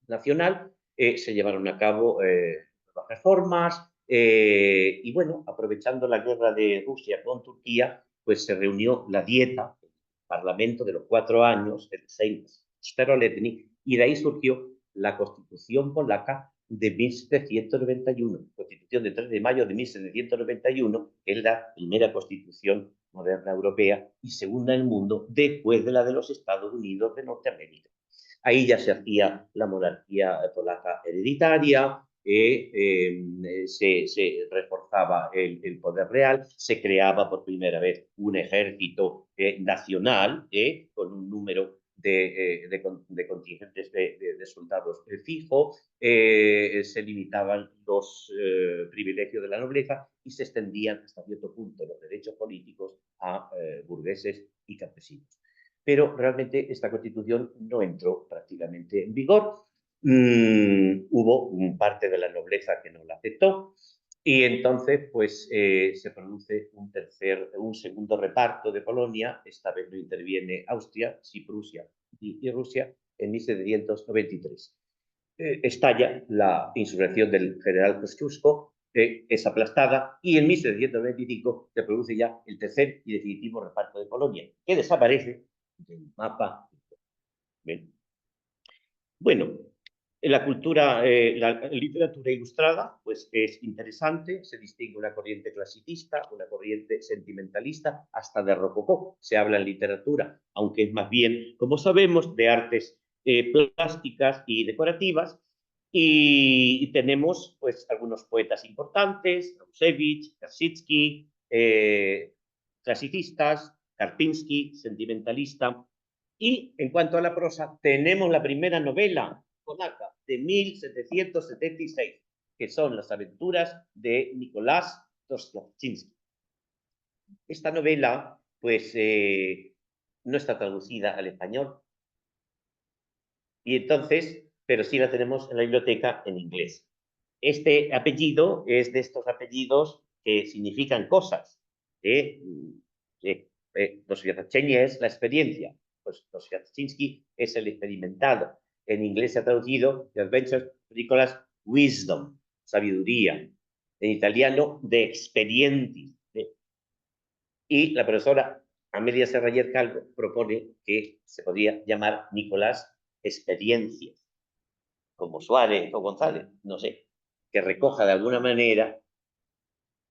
nacional. Se llevaron a cabo nuevas reformas y, bueno, aprovechando la guerra de Rusia con Turquía, pues se reunió la Dieta, el Parlamento de los 4 años, el Sejm Czteroletni, y de ahí surgió la Constitución polaca de 1791, Constitución de 3 de mayo de 1791, que es la primera constitución moderna europea y segunda en el mundo después de la de los Estados Unidos de Norteamérica. Ahí ya se hacía la monarquía polaca hereditaria, se reforzaba el poder real, se creaba por primera vez un ejército nacional con un número de contingentes de soldados fijo, se limitaban los privilegios de la nobleza y se extendían hasta cierto punto los derechos políticos a burgueses y campesinos. Pero realmente esta constitución no entró prácticamente en vigor. Hubo parte de la nobleza que no la aceptó y entonces pues se produce un segundo reparto de Polonia. Esta vez no interviene Austria, sí Prusia y Rusia en 1793. Estalla la insurrección del general Kosciuszko, es aplastada y en 1725 se produce ya el tercer y definitivo reparto de Polonia, que desaparece del mapa. Bien. Bueno, la cultura, la literatura ilustrada, pues es interesante, se distingue una corriente clasicista, una corriente sentimentalista, hasta de rococó. Se habla en literatura, aunque es más bien, como sabemos, de artes plásticas y decorativas. Y tenemos, pues, algunos poetas importantes, Rózewicz, Kaczyński, clasicistas, Karpinski, sentimentalista. Y en cuanto a la prosa, tenemos la primera novela polaca de 1776, que son Las aventuras de Nicolás Dostoyevsky. Esta novela, pues, no está traducida al español, y entonces, pero sí la tenemos en la biblioteca en inglés. Este apellido es de estos apellidos que significan cosas. Dostoyevsky es la experiencia, pues Dostoyevsky es el experimentado. En inglés se ha traducido The Adventures of Nicholas Wisdom, sabiduría. En italiano, de expedienti. Y la profesora Amelia Serrayer Calvo propone que se podría llamar Nicolás Experiencias, como Suárez o González, no sé, que recoja de alguna manera.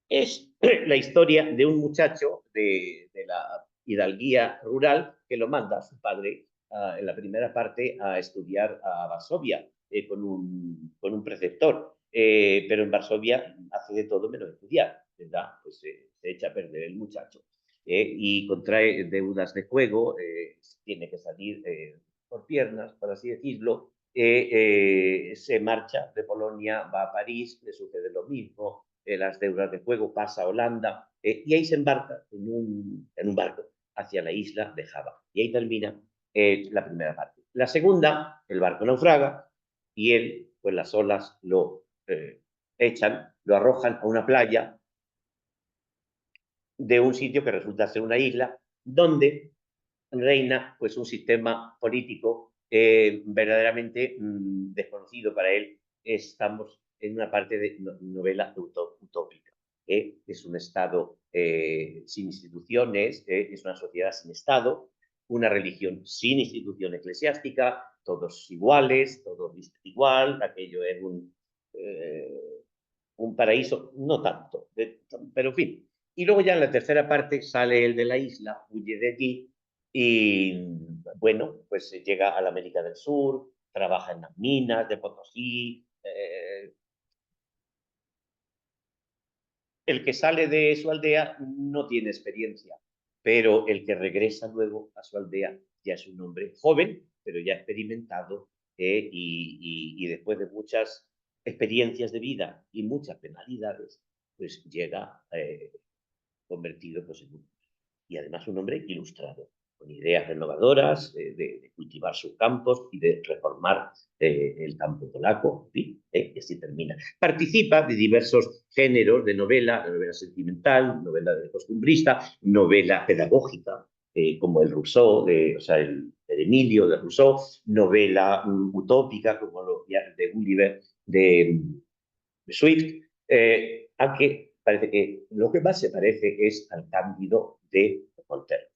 Es la historia de un muchacho de la hidalguía rural que lo manda a su padre en la primera parte a estudiar a Varsovia con un preceptor, pero en Varsovia hace de todo menos estudiar, ¿verdad? Pues se echa a perder el muchacho y contrae deudas de juego, tiene que salir por piernas, por así decirlo. Se marcha de Polonia, va a París, le sucede lo mismo, las deudas de juego, pasa a Holanda y ahí se embarca en un barco hacia la isla de Java. Y ahí termina la primera parte. La segunda, el barco naufraga y él, pues las olas lo echan, lo arrojan a una playa de un sitio que resulta ser una isla donde reina pues un sistema político verdaderamente desconocido para él. Estamos en una parte de novela utópica. Es un Estado sin instituciones, es una sociedad sin Estado, una religión sin institución eclesiástica, todos iguales, todos igual, aquello es Un paraíso, no tanto, pero en fin. Y luego ya en la tercera parte sale el de la isla, huye de allí y, bueno, pues llega a la América del Sur, trabaja en las minas de Potosí. El que sale de su aldea no tiene experiencia, pero el que regresa luego a su aldea ya es un hombre joven, pero ya experimentado, y después de muchas experiencias de vida y muchas penalidades, pues llega convertido pues, y además un hombre ilustrado, con ideas renovadoras de cultivar sus campos y de reformar el campo polaco, y así termina. Participa de diversos géneros de novela sentimental, novela de costumbrista, novela pedagógica, como el Rousseau, o sea, el Emilio de Rousseau, novela utópica, como los viajes de Gulliver de Swift, aunque parece que lo que más se parece es al Cándido de Voltaire.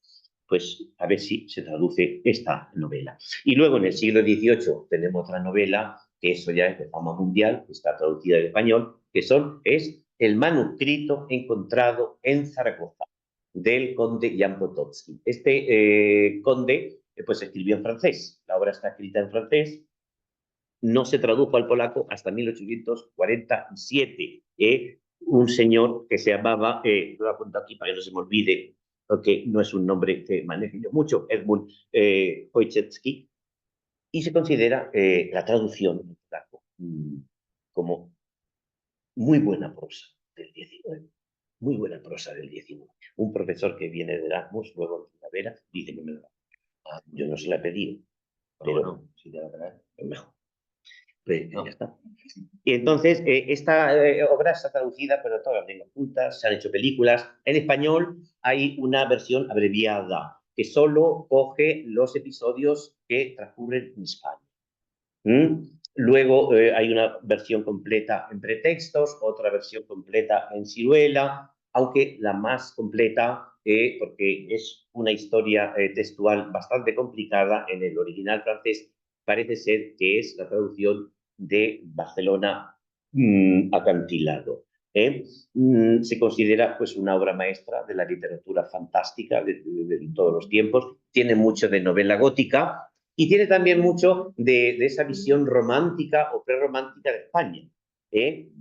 Pues a ver si se traduce esta novela. Y luego en el siglo XVIII tenemos otra novela, que eso ya es de fama mundial, que está traducida al español, que es el manuscrito encontrado en Zaragoza, del conde Jan Potocki. Este conde pues escribió en francés, la obra está escrita en francés, no se tradujo al polaco hasta 1847. Un señor que se llamaba, lo apunto aquí para que no se me olvide, porque no es un nombre que maneje yo mucho, Edmund Wojciechowski, y se considera la traducción en polaco como muy buena prosa del XIX. Muy buena prosa del XIX. Un profesor que viene de Erasmus, luego en primavera, dice que me lo da. Yo no se la he pedido, pero bueno, si te la traes, es mejor. Pues no. Ya está. Y entonces, esta obra está traducida por todas las lenguas cultas, se han hecho películas. En español hay una versión abreviada que solo coge los episodios que transcurren en España. Luego hay una versión completa en pretextos, otra versión completa en ciruela, aunque la más completa, porque es una historia textual bastante complicada en el original francés, parece ser que es la traducción de Barcelona acantilado. Se considera pues una obra maestra de la literatura fantástica de todos los tiempos. Tiene mucho de novela gótica y tiene también mucho de esa visión romántica o prerromántica de España.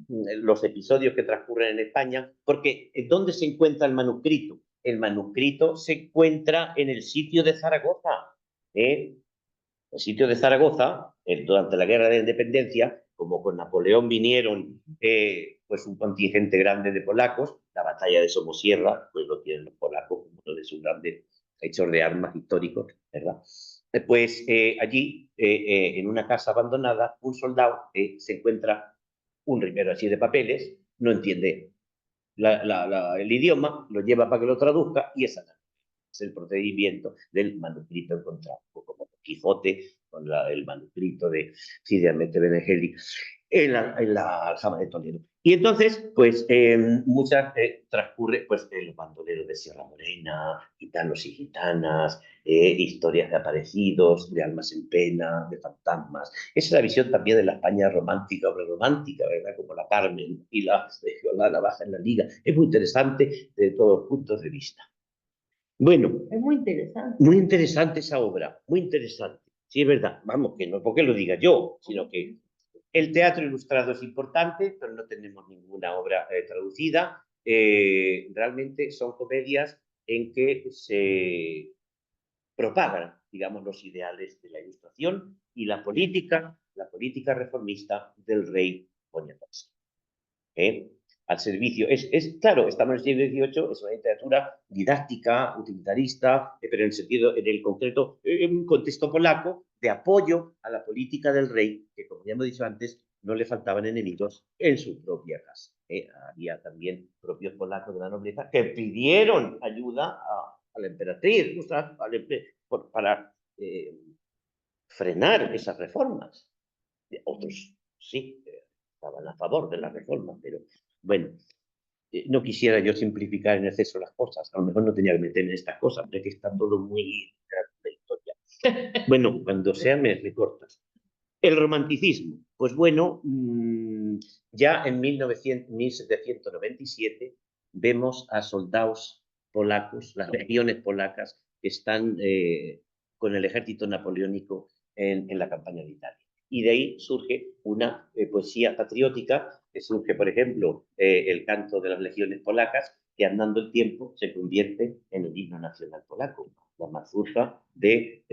Los episodios que transcurren en España, porque ¿dónde se encuentra el manuscrito? El manuscrito se encuentra en el sitio de Zaragoza. El sitio de Zaragoza, durante la Guerra de la Independencia, como con Napoleón vinieron pues un contingente grande de polacos, la batalla de Somosierra, pues lo tienen los polacos como uno de sus grandes hechos de armas históricos, ¿verdad? Pues allí, en una casa abandonada, un soldado se encuentra un rimero así de papeles, no entiende el idioma, lo lleva para que lo traduzca y esa es el procedimiento del manuscrito encontrado, como Quijote con el manuscrito de Cidiamente Benengeli en la Aljama de Toledo. Y entonces, pues muchas transcurre pues los bandoleros de Sierra Morena, gitanos y gitanas, historias de aparecidos, de almas en pena, de fantasmas. Esa es la visión también de la España romántica o prerromántica, ¿verdad? Como la Carmen y la de Giolana Baja en la Liga. Es muy interesante de todos los puntos de vista. Bueno, es muy interesante esa obra, muy interesante. Sí, es verdad, vamos, que no porque lo diga yo, sino que el teatro ilustrado es importante, pero no tenemos ninguna obra traducida. Realmente son comedias en que se propagan, digamos, los ideales de la ilustración y la política reformista del rey Poniatowski. Al servicio. Claro, estamos en el siglo XVIII, es una literatura didáctica, utilitarista, pero en el concreto, en un contexto polaco, de apoyo a la política del rey, que como ya hemos dicho antes, no le faltaban enemigos en su propia casa. Había también propios polacos de la nobleza que pidieron ayuda a la emperatriz para frenar esas reformas. Otros sí, estaban a favor de la reforma, pero bueno, no quisiera yo simplificar en exceso las cosas, a lo mejor no tenía que meterme en estas cosas, pero es que está todo muy la historia. Bueno, cuando sea me recortas. El romanticismo, pues bueno, ya en 1797 vemos a soldados polacos, las legiones polacas, que están con el ejército napoleónico en la campaña de Italia. Y de ahí surge una poesía patriótica, que surge, por ejemplo, el canto de las legiones polacas, que andando el tiempo se convierte en el himno nacional polaco, la mazurka de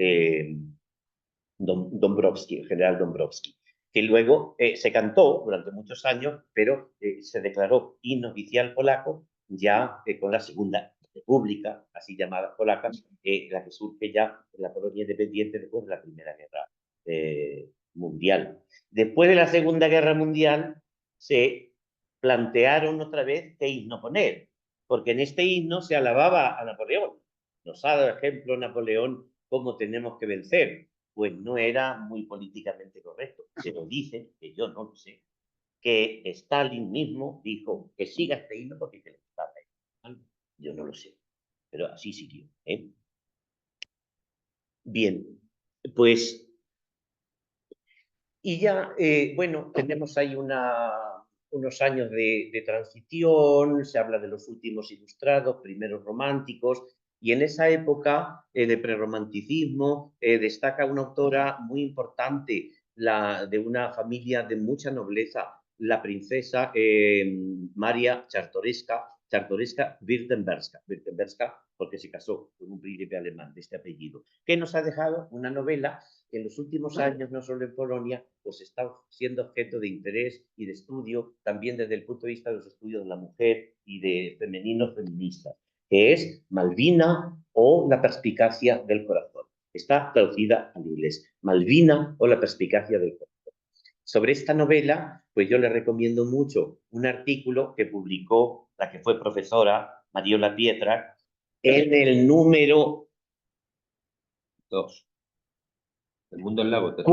Dąbrowski, el general Dąbrowski, que luego se cantó durante muchos años, pero se declaró himno oficial polaco ya con la Segunda República, así llamada polaca, la que surge ya en la Polonia independiente después de la Primera Guerra Mundial. Después de la Segunda Guerra Mundial se plantearon otra vez qué himno poner, porque en este himno se alababa a Napoleón. Nos ha dado ejemplo Napoleón cómo tenemos que vencer. Pues no era muy políticamente correcto. Se lo dice, que yo no lo sé, que Stalin mismo dijo que siga este himno porque se le gustaba. Yo no lo sé, pero así siguió. Bien, pues, y ya, bueno, tenemos ahí unos años de transición, se habla de los últimos ilustrados, primeros románticos, y en esa época de prerromanticismo destaca una autora muy importante, de una familia de mucha nobleza, la princesa Maria Czartoryska-Wirtemberska, porque se casó con un príncipe alemán de este apellido, que nos ha dejado una novela que en los últimos años, no solo en Polonia, pues está siendo objeto de interés y de estudio, también desde el punto de vista de los estudios de la mujer y de femeninos feministas, que es Malvina o la perspicacia del corazón. Está traducida al inglés, Malvina o la perspicacia del corazón. Sobre esta novela, pues yo le recomiendo mucho un artículo que publicó la que fue profesora, Mariola Pietra, en el número 2. El mundo en la botella.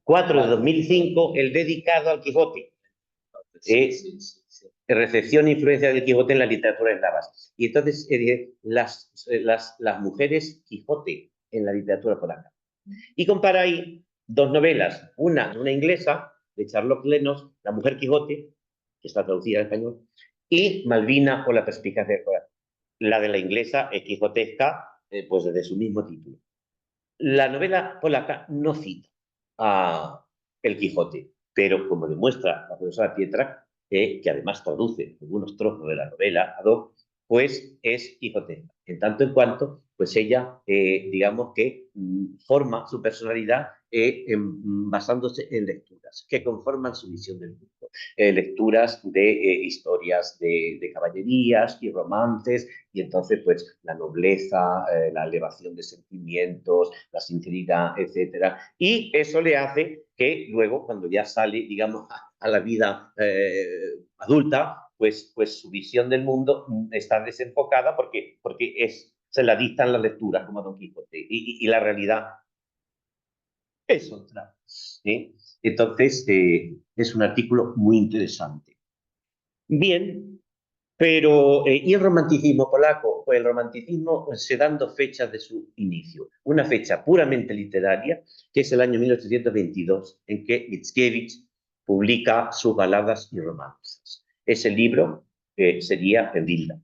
4 de 2005, el dedicado al Quijote. Sí. Recepción e influencia del Quijote en la literatura eslava. Y entonces, las mujeres Quijote en la literatura polaca. Y compara ahí dos novelas, una inglesa de Charlotte Lenos, La mujer Quijote, que está traducida al español, y Malvina o la perspicacia del corazón. La de la inglesa es quijotesca, pues desde su mismo título. La novela polaca no cita a El Quijote, pero como demuestra la profesora Pietra, que además traduce algunos trozos de la novela ad hoc, pues es quijotesca. En tanto en cuanto, pues ella, digamos que forma su personalidad basándose en lecturas que conforman su visión del mundo. Lecturas de historias de caballerías y romances, y entonces pues la nobleza, la elevación de sentimientos, la sinceridad, etcétera. Y eso le hace que luego, cuando ya sale, digamos, a la vida adulta, pues su visión del mundo está desenfocada porque se la dictan las lecturas como Don Quijote, y la realidad es otra. ¿Sí? Entonces, es un artículo muy interesante. Bien, pero, ¿y el romanticismo polaco? Pues el romanticismo se dan dos fechas de su inicio. Una fecha puramente literaria, que es el año 1822, en que Mickiewicz publica sus baladas y romances. Ese libro sería en Vilna,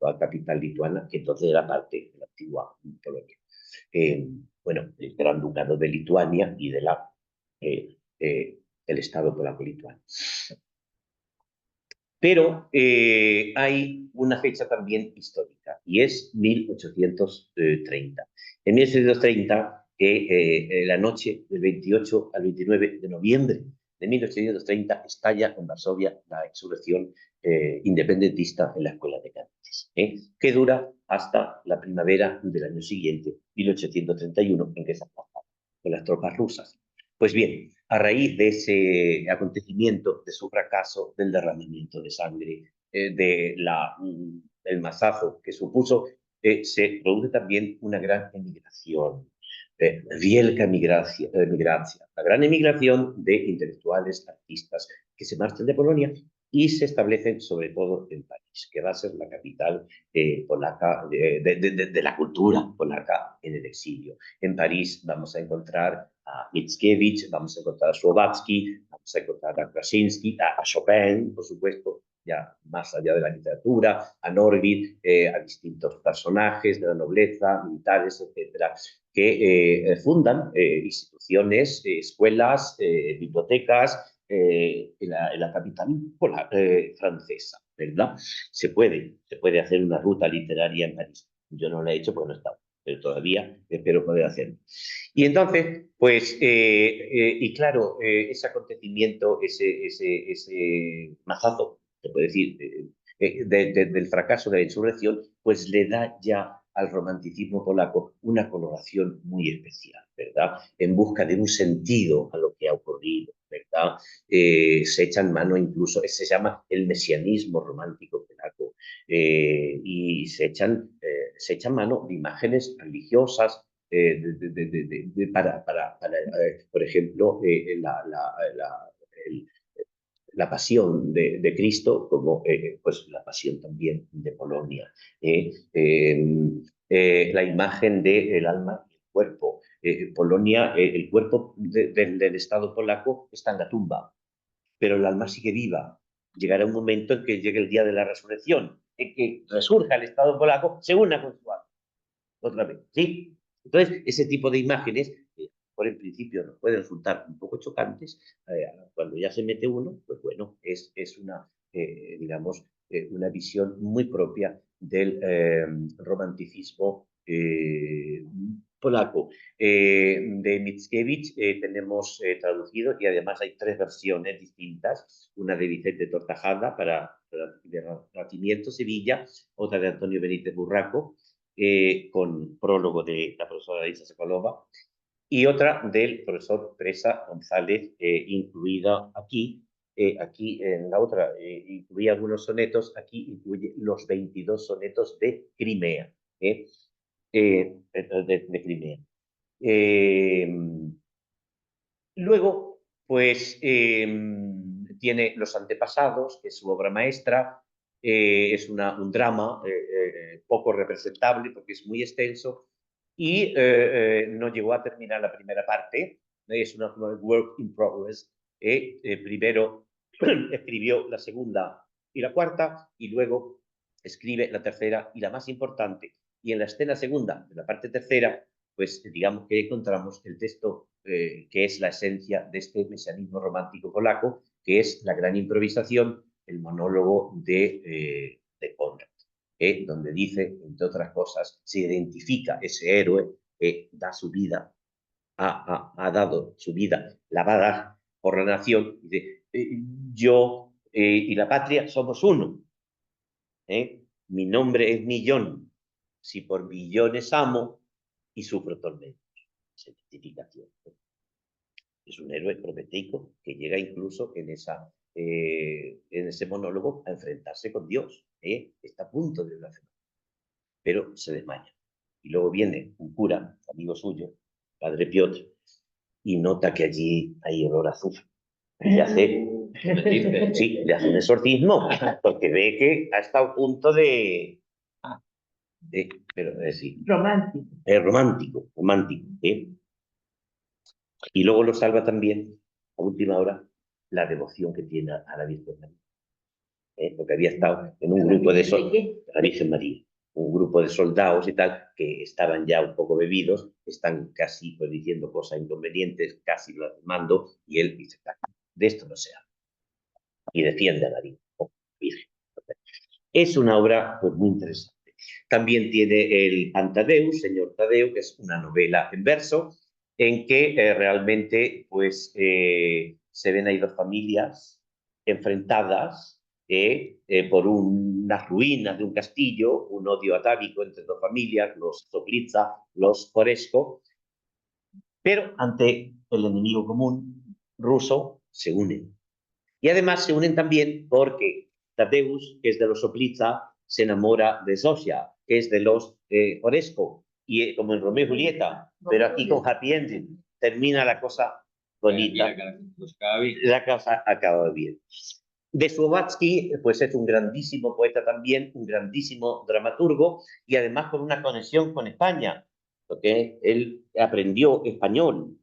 la capital lituana, que entonces era parte de la antigua Polonia. Bueno, el Gran Ducado de Lituania y de el Estado polaco-lituano. Pero hay una fecha también histórica, y es 1830. En 1830, la noche del 28 al 29 de noviembre de 1830, estalla en Varsovia la insurrección independentista en la Escuela de Cadetes, que dura hasta la primavera del año siguiente, 1831, en que se atacan con las tropas rusas. Pues bien, a raíz de ese acontecimiento, de su fracaso, del derramamiento de sangre, del masazo que supuso, se produce también una gran emigración, wielka emigracja, la gran emigración de intelectuales, artistas que se marchan de Polonia y se establecen sobre todo en París, que va a ser la capital polaca de la cultura polaca en el exilio. En París vamos a encontrar a Mickiewicz, vamos a encontrar a Slovatsky, vamos a encontrar a Krasinsky, a Chopin, por supuesto, ya más allá de la literatura, a Norvid, a distintos personajes de la nobleza, militares, etcétera, que fundan instituciones, escuelas, bibliotecas, en la capital francesa, ¿verdad? Se puede hacer una ruta literaria en París. Yo no la he hecho porque no he estado, pero todavía espero poder hacerlo. Y entonces, pues, y claro, ese acontecimiento, ese mazazo, se puede decir, del fracaso de la insurrección, pues le da ya al romanticismo polaco una coloración muy especial, ¿verdad? En busca de un sentido a lo que ha ocurrido, ¿verdad? Se echan mano incluso, se llama el mesianismo romántico polaco, y se echan mano de imágenes religiosas, por ejemplo, la pasión de Cristo, como pues la pasión también de Polonia. La imagen del alma y el cuerpo. Polonia, el cuerpo del Estado polaco está en la tumba, pero el alma sigue viva. Llegará un momento en que llegue el día de la resurrección, en que resurja el Estado polaco, se una con su alma. Otra vez, ¿sí? Entonces, ese tipo de imágenes, por el principio nos pueden resultar un poco chocantes, cuando ya se mete uno, pues bueno, es una, digamos, una visión muy propia del romanticismo polaco. De Mickiewicz tenemos traducido, y además hay 3 versiones distintas, una de Vicente Tortajada para Renacimiento, Sevilla, otra de Antonio Benítez Burraco, con prólogo de la profesora Isa Sokolova, y otra del profesor Presa González, incluida aquí. Aquí en la otra incluía algunos sonetos, aquí incluye los 22 sonetos de Crimea. De Crimea. Luego, pues, tiene Los antepasados, que es su obra maestra. Es un drama poco representable porque es muy extenso y no llegó a terminar la primera parte. Es una work in progress. Primero escribió la segunda y la cuarta, y luego escribe la tercera y la más importante. Y en la escena segunda de la parte tercera, pues digamos que encontramos el texto que es la esencia de este mesianismo romántico polaco, que es la gran improvisación, el monólogo de Konrad, donde dice, entre otras cosas, se identifica ese héroe que da su vida, ha dado su vida, la va a dar por la nación, y dice, yo y la patria somos uno. Mi nombre es Millón, si por millones amo y sufro tormentos. Identificación. Es un héroe profético que llega incluso en ese monólogo a enfrentarse con Dios. Está a punto de blasfemar, pero se desmaya. Y luego viene un cura, amigo suyo, padre Piotr, y nota que allí hay olor a azufre. Le hace un exorcismo, porque ve que ha estado a punto sí, romántico. Y luego lo salva también, a última hora, la devoción que tiene a la Virgen María. Porque había estado en un grupo de la Virgen María, un grupo de soldados y tal, que estaban ya un poco bebidos, están casi pues, diciendo cosas inconvenientes, casi blasfemando, y él dice, de esto no se habla. Y defiende a María, Virgen. Es una obra pues, muy interesante. También tiene el Antadeus, Señor Tadeo, que es una novela en verso, en que realmente pues, se ven ahí 2 familias enfrentadas por unas ruinas de un castillo, un odio atávico entre 2 familias, los Sopliza, los Poresco, pero ante el enemigo común ruso se unen. Y además se unen también porque Tadeus, que es de los Sopliza, se enamora de Zosia, que es de los Poresco, y como en Romeo y Julieta, pero aquí con Happy Ending termina la cosa bonita, la cosa acaba bien. De Słowaczki, pues es un grandísimo poeta también, un grandísimo dramaturgo y además con una conexión con España, porque él aprendió español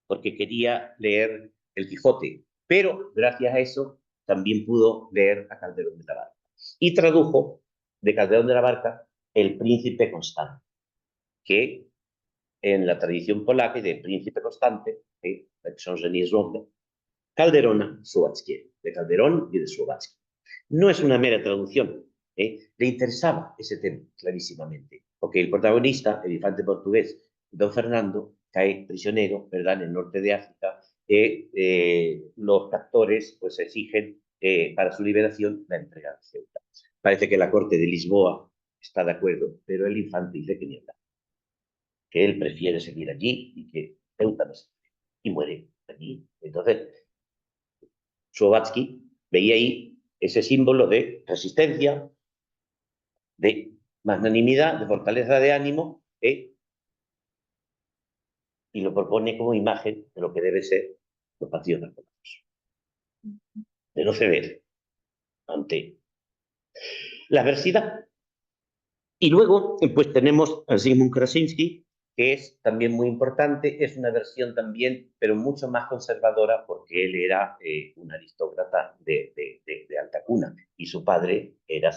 porque quería leer El Quijote, pero gracias a eso también pudo leer a Calderón de la Barca. Y tradujo de Calderón de la Barca El Príncipe Constante, que en la tradición polaca y de Príncipe Constante, Calderona Słowackiego, de Calderón y de Słowaczki. No es una mera traducción, le interesaba ese tema clarísimamente, porque el protagonista, el infante portugués, don Fernando, cae prisionero, ¿verdad?, en el norte de África, los captores pues exigen para su liberación la entrega de Ceuta. Parece que la corte de Lisboa está de acuerdo, pero el infante dice que niega, que él prefiere seguir allí y que Ceuta no se y muere allí. Entonces, Słowaczki veía ahí ese símbolo de resistencia, de magnanimidad, de fortaleza de ánimo, y lo propone como imagen de lo que debe ser los patriotas polacos. De no ceder ante la adversidad. Y luego, pues tenemos a Zygmunt Krasinski, que es también muy importante, es una versión también, pero mucho más conservadora, porque él era un aristócrata de alta cuna, y su padre era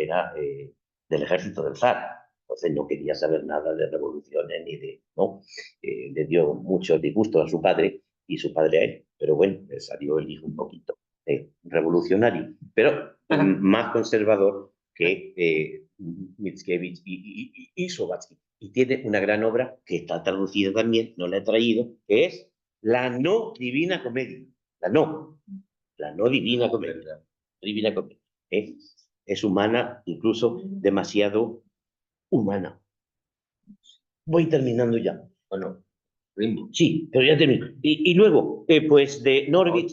del ejército del zar, entonces no quería saber nada de revoluciones ni de, ¿no? Le dio mucho disgusto a su padre, y su padre a él, pero bueno, le salió el hijo un poquito revolucionario, pero más conservador que Mickiewicz y Słowaczki. Y tiene una gran obra que está traducida también, no la he traído, que es La no Divina Comedia. La no Divina Comedia. Divina Comedia. Es humana, incluso demasiado humana. Voy terminando ya. Bueno, sí, pero ya termino. Y luego, pues de Norwid,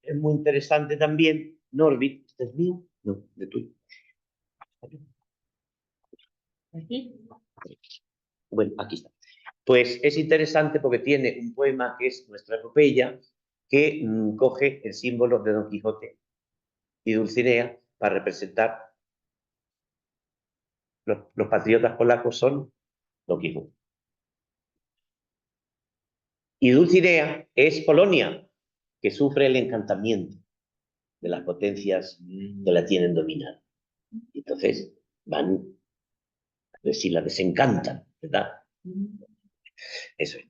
es muy interesante también. Norwid, ¿este es mío? No, de tuyo. ¿Aquí? Bueno, aquí está. Pues es interesante porque tiene un poema que es Nuestra Epopeya, que coge el símbolo de Don Quijote y Dulcinea para representar los patriotas polacos son Don Quijote. Y Dulcinea es Polonia, que sufre el encantamiento de las potencias que la tienen dominada. Entonces van a ver si la desencantan, ¿verdad? Eso es.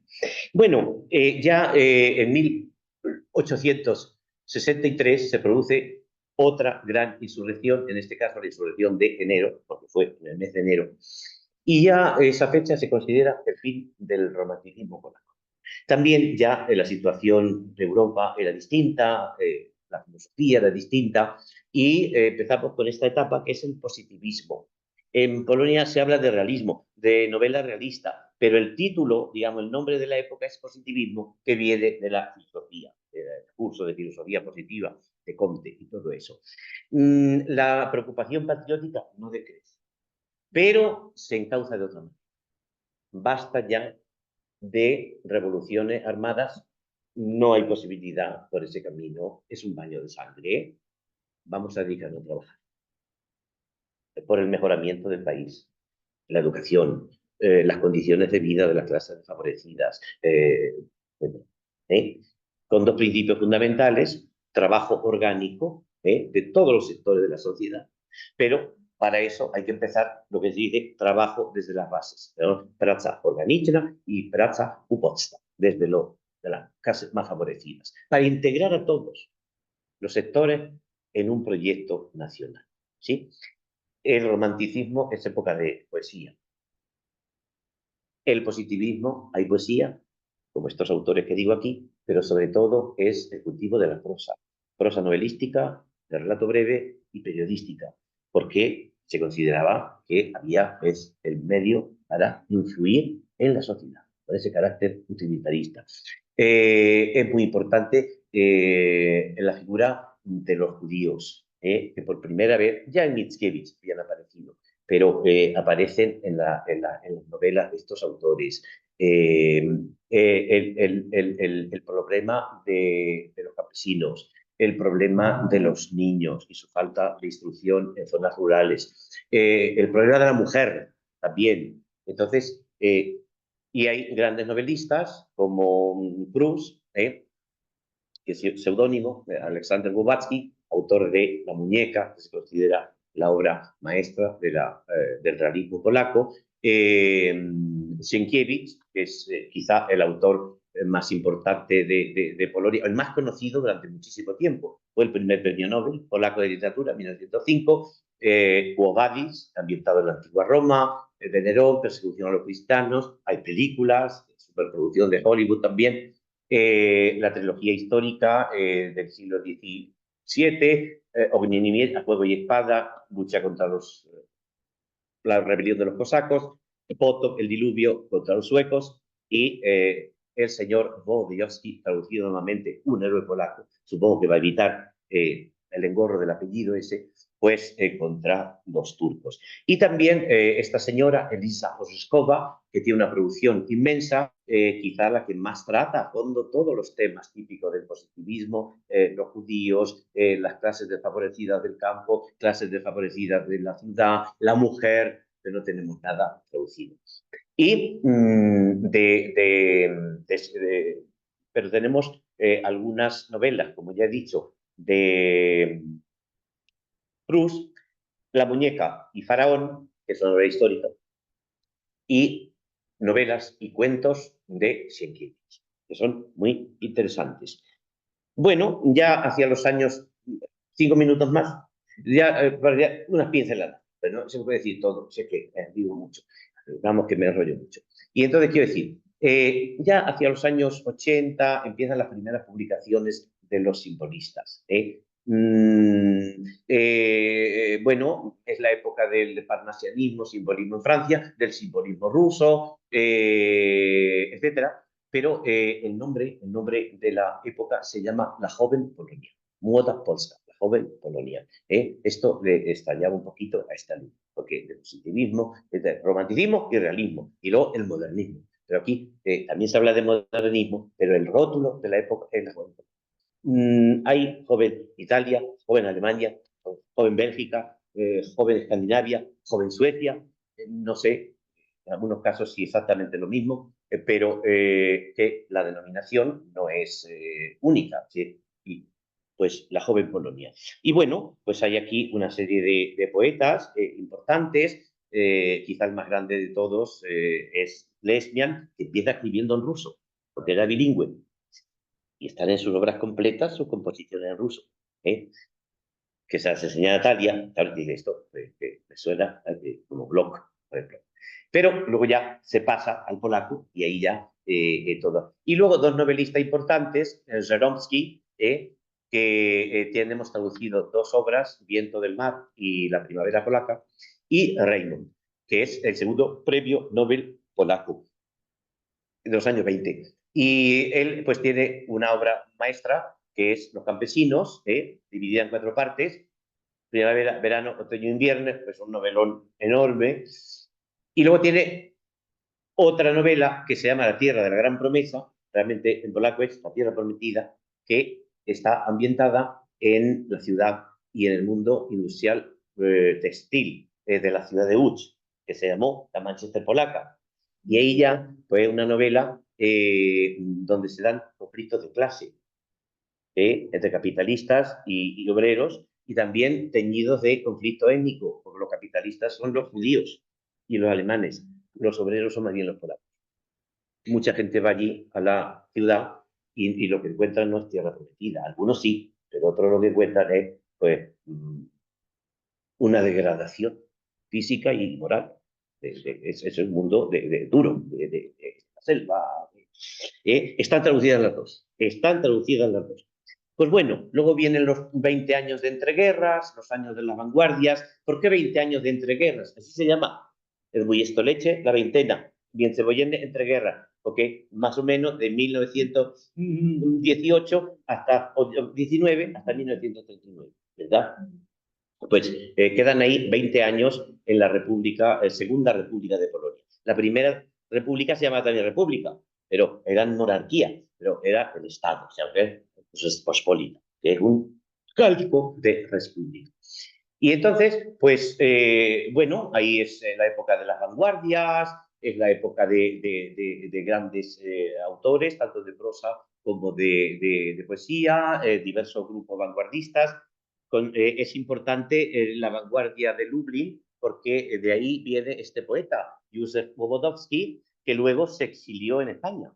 Bueno, ya en 1863 se produce otra gran insurrección, en este caso la insurrección de enero, porque fue en el mes de enero, y ya esa fecha se considera el fin del romanticismo polaco. También ya la situación de Europa era distinta, la filosofía era distinta, y empezamos con esta etapa que es el positivismo. En Polonia se habla de realismo, de novela realista, pero el título, digamos, el nombre de la época es positivismo, que viene de la filosofía, del curso de filosofía positiva de Comte y todo eso. La preocupación patriótica no decrece, pero se encauza de otra manera. Basta ya de revoluciones armadas, no hay posibilidad por ese camino, es un baño de sangre, vamos a dedicarnos a trabajar por el mejoramiento del país, la educación, las condiciones de vida de las clases desfavorecidas, con dos principios fundamentales: trabajo orgánico de todos los sectores de la sociedad, pero para eso hay que empezar lo que se dice trabajo desde las bases, ¿no? Praca organiczna y praca u podstaw, desde de las clases más favorecidas, para integrar a todos los sectores en un proyecto nacional, ¿sí? El romanticismo es época de poesía. El positivismo, hay poesía, como estos autores que digo aquí, pero sobre todo es el cultivo de la prosa novelística, de relato breve y periodística, porque se consideraba que había el medio para influir en la sociedad, por ese carácter utilitarista. Es muy importante en la figura de los judíos, que por primera vez, ya en Mickiewicz habían aparecido, pero aparecen en las novelas de estos autores. El problema de los campesinos, el problema de los niños y su falta de instrucción en zonas rurales, el problema de la mujer también. Entonces, y hay grandes novelistas como Proust, que es seudónimo, Alexander Blavatsky, autor de La muñeca, que se considera la obra maestra del realismo polaco, Sienkiewicz, que es quizá el autor más importante de Polonia, el más conocido durante muchísimo tiempo. Fue el primer premio Nobel polaco de literatura en 1905, Quo Vadis, ambientado en la antigua Roma, de Nerón, persecución a los cristianos, hay películas, superproducción de Hollywood también, la trilogía histórica del siglo XVII, Ognjeni a fuego y espada, lucha contra la rebelión de los cosacos, Potop, el diluvio contra los suecos y el señor Wołodyjowski, traducido nuevamente, un héroe polaco, supongo que va a evitar el engorro del apellido ese, pues contra los turcos. Y también esta señora, Elisa Orzeszkowa, que tiene una producción inmensa, quizá la que más trata a fondo todos los temas típicos del positivismo, los judíos, las clases desfavorecidas del campo, clases desfavorecidas de la ciudad, la mujer, pero no tenemos nada traducido. Y pero tenemos algunas novelas, como ya he dicho, de Proust, La muñeca y Faraón, que es una novela histórica, y novelas y cuentos de Sienkiewicz, que son muy interesantes. Bueno, ya hacia los años, 5 minutos más, ya unas pinceladas, pero no se puede decir todo, sé que digo mucho, vamos que me enrollo mucho. Y entonces quiero decir, ya hacia los años 80 empiezan las primeras publicaciones de los simbolistas. Bueno, es la época del parnasianismo, simbolismo en Francia, del simbolismo ruso, etcétera. Pero el nombre de la época se llama la joven Polonia, Młoda Polska, la joven Polonia. Esto le estallaba un poquito a esta luz, porque de positivismo, de romanticismo y realismo, y luego el modernismo. Pero aquí también se habla de modernismo, pero el rótulo de la época es la joven Polonia. Hay joven Italia, joven Alemania, joven Bélgica, joven Escandinavia, joven Suecia, no sé, en algunos casos sí exactamente lo mismo, pero que la denominación no es única, ¿sí? Y, pues la joven Polonia. Y bueno, pues hay aquí una serie de poetas importantes, quizá el más grande de todos es Lesmian, que empieza escribiendo en ruso, porque era bilingüe, y están en sus obras completas sus composiciones en ruso, que se las enseña a Natalia, claro, dice esto, que me suena como Bloch, por ejemplo. Pero luego ya se pasa al polaco y ahí ya todo. Y luego dos novelistas importantes, Żeromski, que tenemos traducido dos obras, Viento del Mar y La Primavera Polaca, y Raymond, que es el segundo premio Nobel polaco de los años 20. Y él pues tiene una obra maestra que es Los campesinos, dividida en 4 partes, primavera, verano, otoño, invierno, pues un novelón enorme. Y luego tiene otra novela que se llama La tierra de la gran promesa, realmente en polaco es La tierra prometida, que está ambientada en la ciudad y en el mundo industrial textil de la ciudad de Łódź, que se llamó La Manchester polaca. Y ahí ya fue una novela donde se dan conflictos de clase entre capitalistas y obreros, y también teñidos de conflicto étnico, porque los capitalistas son los judíos y los alemanes, los obreros son más bien los polacos. Mucha gente va allí a la ciudad y lo que encuentran no es tierra prometida. Algunos sí, pero otros lo que encuentran es pues, una degradación física y moral. Es un mundo duro, de la selva. Están traducidas las dos. Están traducidas las dos. Pues bueno, luego vienen los 20 años de entreguerras, los años de las vanguardias. ¿Por qué 20 años de entreguerras? Así se llama. El Buyestoleche, la veintena. Bien Cebollene, entreguerras. Porque más o menos de 1918 hasta 19, hasta 1939, ¿verdad? Pues quedan ahí 20 años en la República, Segunda República de Polonia. La primera república se llama también república, pero eran monarquía, pero era el Estado, o sea, pues es pospolita. que es un calco de Rasputin. Y entonces, pues, bueno, ahí es la época de las vanguardias, es la época de grandes autores, tanto de prosa como de poesía, diversos grupos vanguardistas. Es importante la vanguardia de Lublin, porque de ahí viene este poeta, Józef Wodowski, que luego se exilió en España.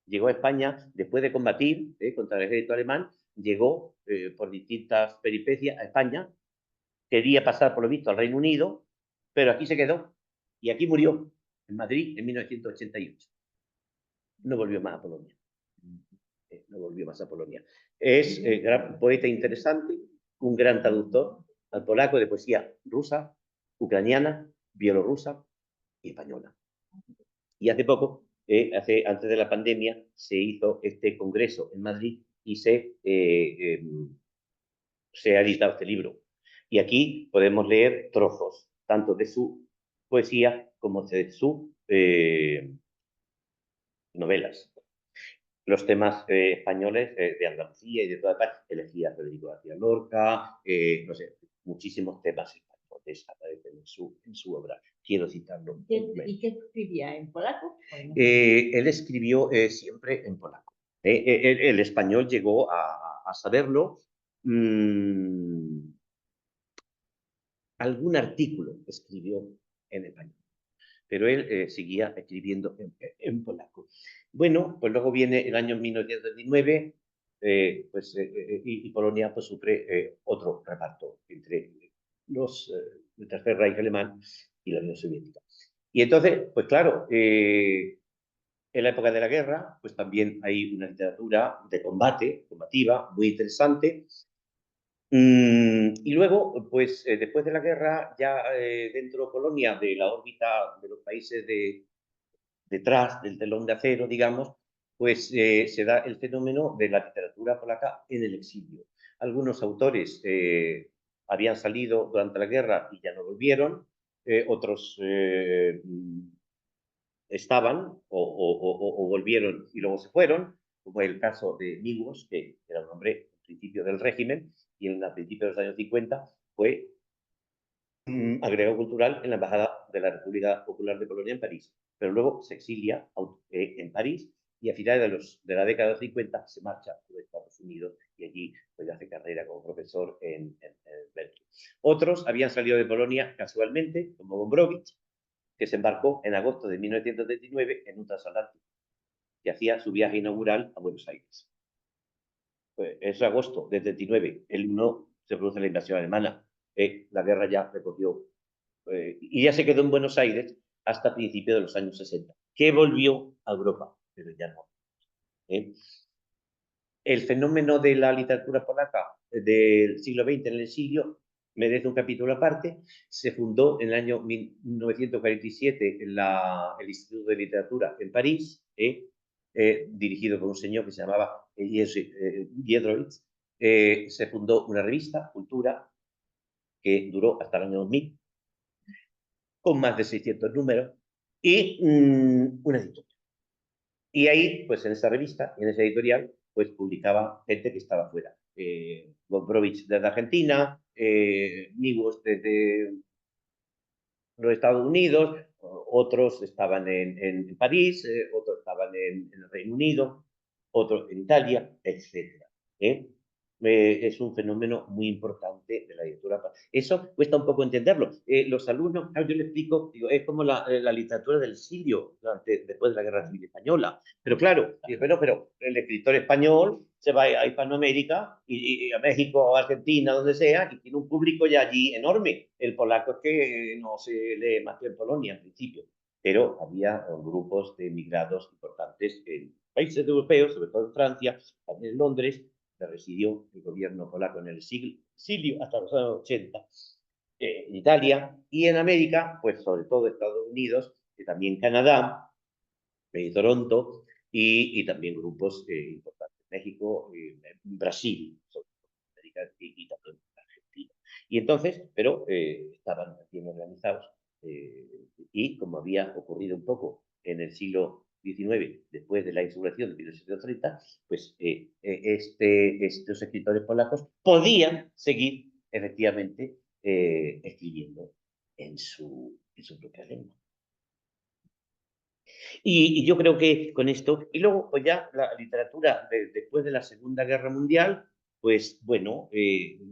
Llegó a España después de combatir contra el ejército alemán, llegó por distintas peripecias a España, quería pasar por lo visto al Reino Unido, pero aquí se quedó y aquí murió, en Madrid, en 1988. No volvió más a Polonia. No volvió más a Polonia. Es gran poeta interesante, un gran traductor al polaco de poesía rusa, ucraniana, bielorrusa y española. Y hace poco, antes de la pandemia, se hizo este congreso en Madrid y se ha editado este libro. Y aquí podemos leer trozos, tanto de su poesía como de sus novelas. Los temas españoles de Andalucía y de toda parte, elegía Federico García Lorca, no sé, muchísimos temas españoles aparecen en su obra. Quiero citarlo. ¿Y qué escribía en polaco? Él escribió siempre en polaco. El español llegó a saberlo. Algún artículo escribió en español, pero él seguía escribiendo en polaco. Bueno, pues luego viene el año 1919, pues, y Polonia pues, sufre otro reparto entre el Tercer Reich alemán y la Unión Soviética. Y entonces, pues claro, en la época de la guerra, pues también hay una literatura de combate, combativa, muy interesante. Y luego, pues después de la guerra, ya dentro de Polonia, de la órbita de los países detrás del telón de acero, digamos, pues se da el fenómeno de la literatura polaca en el exilio. Algunos autores habían salido durante la guerra y ya no volvieron, otros estaban o volvieron y luego se fueron, como el caso de Miłosz, que era un hombre al principio del régimen y a principios de los años 50 fue agregado cultural en la Embajada de la República Popular de Polonia en París, pero luego se exilia en París y a finales de la década de los 50 se marcha a Estados Unidos y allí pues, hace carrera como profesor en Berkeley. Otros habían salido de Polonia casualmente, como Gombrowicz, que se embarcó en agosto de 1939 en un transatlántico, que hacía su viaje inaugural a Buenos Aires. Pues es agosto del 39, el 1 se produce la invasión alemana, la guerra ya recogió, y ya se quedó en Buenos Aires hasta principios de los años 60, que volvió a Europa, pero ya no. El fenómeno de la literatura polaca del siglo XX en el exilio merece un capítulo aparte. Se fundó en el año 1947 el Instituto de Literatura en París, dirigido por un señor que se llamaba Jerzy Giedroyc. Se fundó una revista, Cultura, que duró hasta el año 2000, con más de 600 números, y una editorial. Y ahí, pues en esa revista, en esa editorial, pues publicaba gente que estaba fuera. Gombrowicz desde Argentina, Miłosz desde los Estados Unidos, otros estaban en París, otros estaban en el Reino Unido, otros en Italia, etc. Es un fenómeno muy importante de la literatura. Eso cuesta un poco entenderlo. Los alumnos, yo les explico, digo, es como la literatura del exilio después de la Guerra Civil Española. Pero claro, pero el escritor español se va a Hispanoamérica y a México o a Argentina, donde sea, y tiene un público ya allí enorme. El polaco es que no se lee más que en Polonia, al principio. Pero había grupos de emigrados importantes en países europeos, sobre todo en Francia, también en Londres, que residió el gobierno polaco en el exilio hasta los años 80, en Italia y en América, pues sobre todo Estados Unidos, y también Canadá, Toronto y también grupos importantes, México, Brasil, sobre todo, América y también Argentina. Y entonces, pero estaban bien organizados y como había ocurrido un poco en el siglo XIX, después de la insurrección de 1730, pues estos escritores polacos podían seguir efectivamente escribiendo en su propia lengua. Y yo creo que con esto, y luego pues ya la literatura después de la Segunda Guerra Mundial, pues bueno,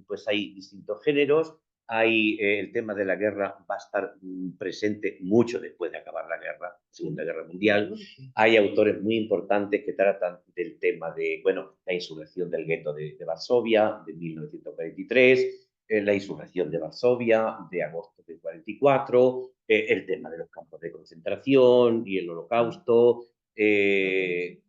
pues hay distintos géneros, hay el tema de la guerra va a estar presente mucho después de acabar la guerra, Segunda Guerra Mundial. Hay autores muy importantes que tratan del tema de, bueno, la insurrección del gueto de Varsovia de 1943, la insurrección de Varsovia de agosto de 44, el tema de los campos de concentración y el holocausto, el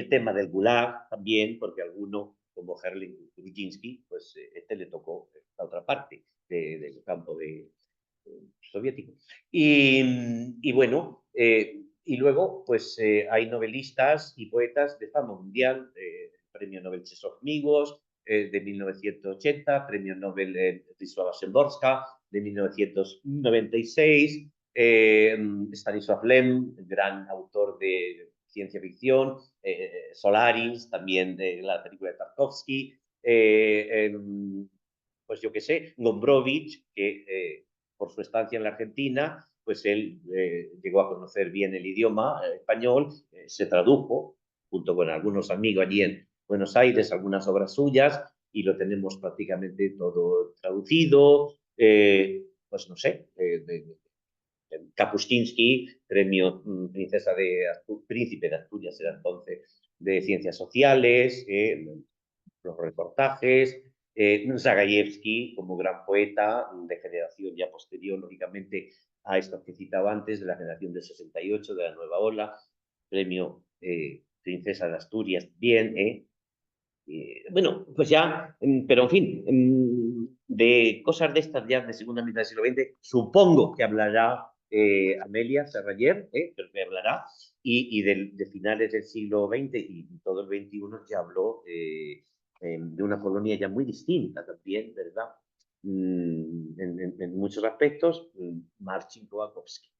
tema del Gulag también, porque alguno, como Herling Grudzinski, pues le tocó la otra parte del campo soviético. Y bueno, y luego pues hay novelistas y poetas de fama mundial, Premio Nobel Czesław de 1980, Premio Nobel Wisława Szymborska de 1996, Stanisław Lem, gran autor de ciencia ficción, Solaris, también de la película de Tarkovsky, pues yo qué sé, Gombrowicz, que por su estancia en la Argentina, pues él llegó a conocer bien el idioma español, se tradujo junto con algunos amigos allí en Buenos Aires, algunas obras suyas, y lo tenemos prácticamente todo traducido, pues no sé, Kapuscinski, premio Príncipe de Asturias era entonces, de Ciencias Sociales, los reportajes, Zagayevsky como gran poeta de generación ya posterior, lógicamente, a estos que citaba antes, de la generación del 68, de la Nueva Ola, premio Princesa de Asturias, bien, bueno, pues ya, pero en fin, de cosas de estas ya de segunda mitad del siglo XX, supongo que hablará Amelia Serrayer, creo que hablará, y de finales del siglo XX y todo el XXI ya habló de una Polonia ya muy distinta también, ¿verdad? En muchos aspectos, Marcin Kołakowski.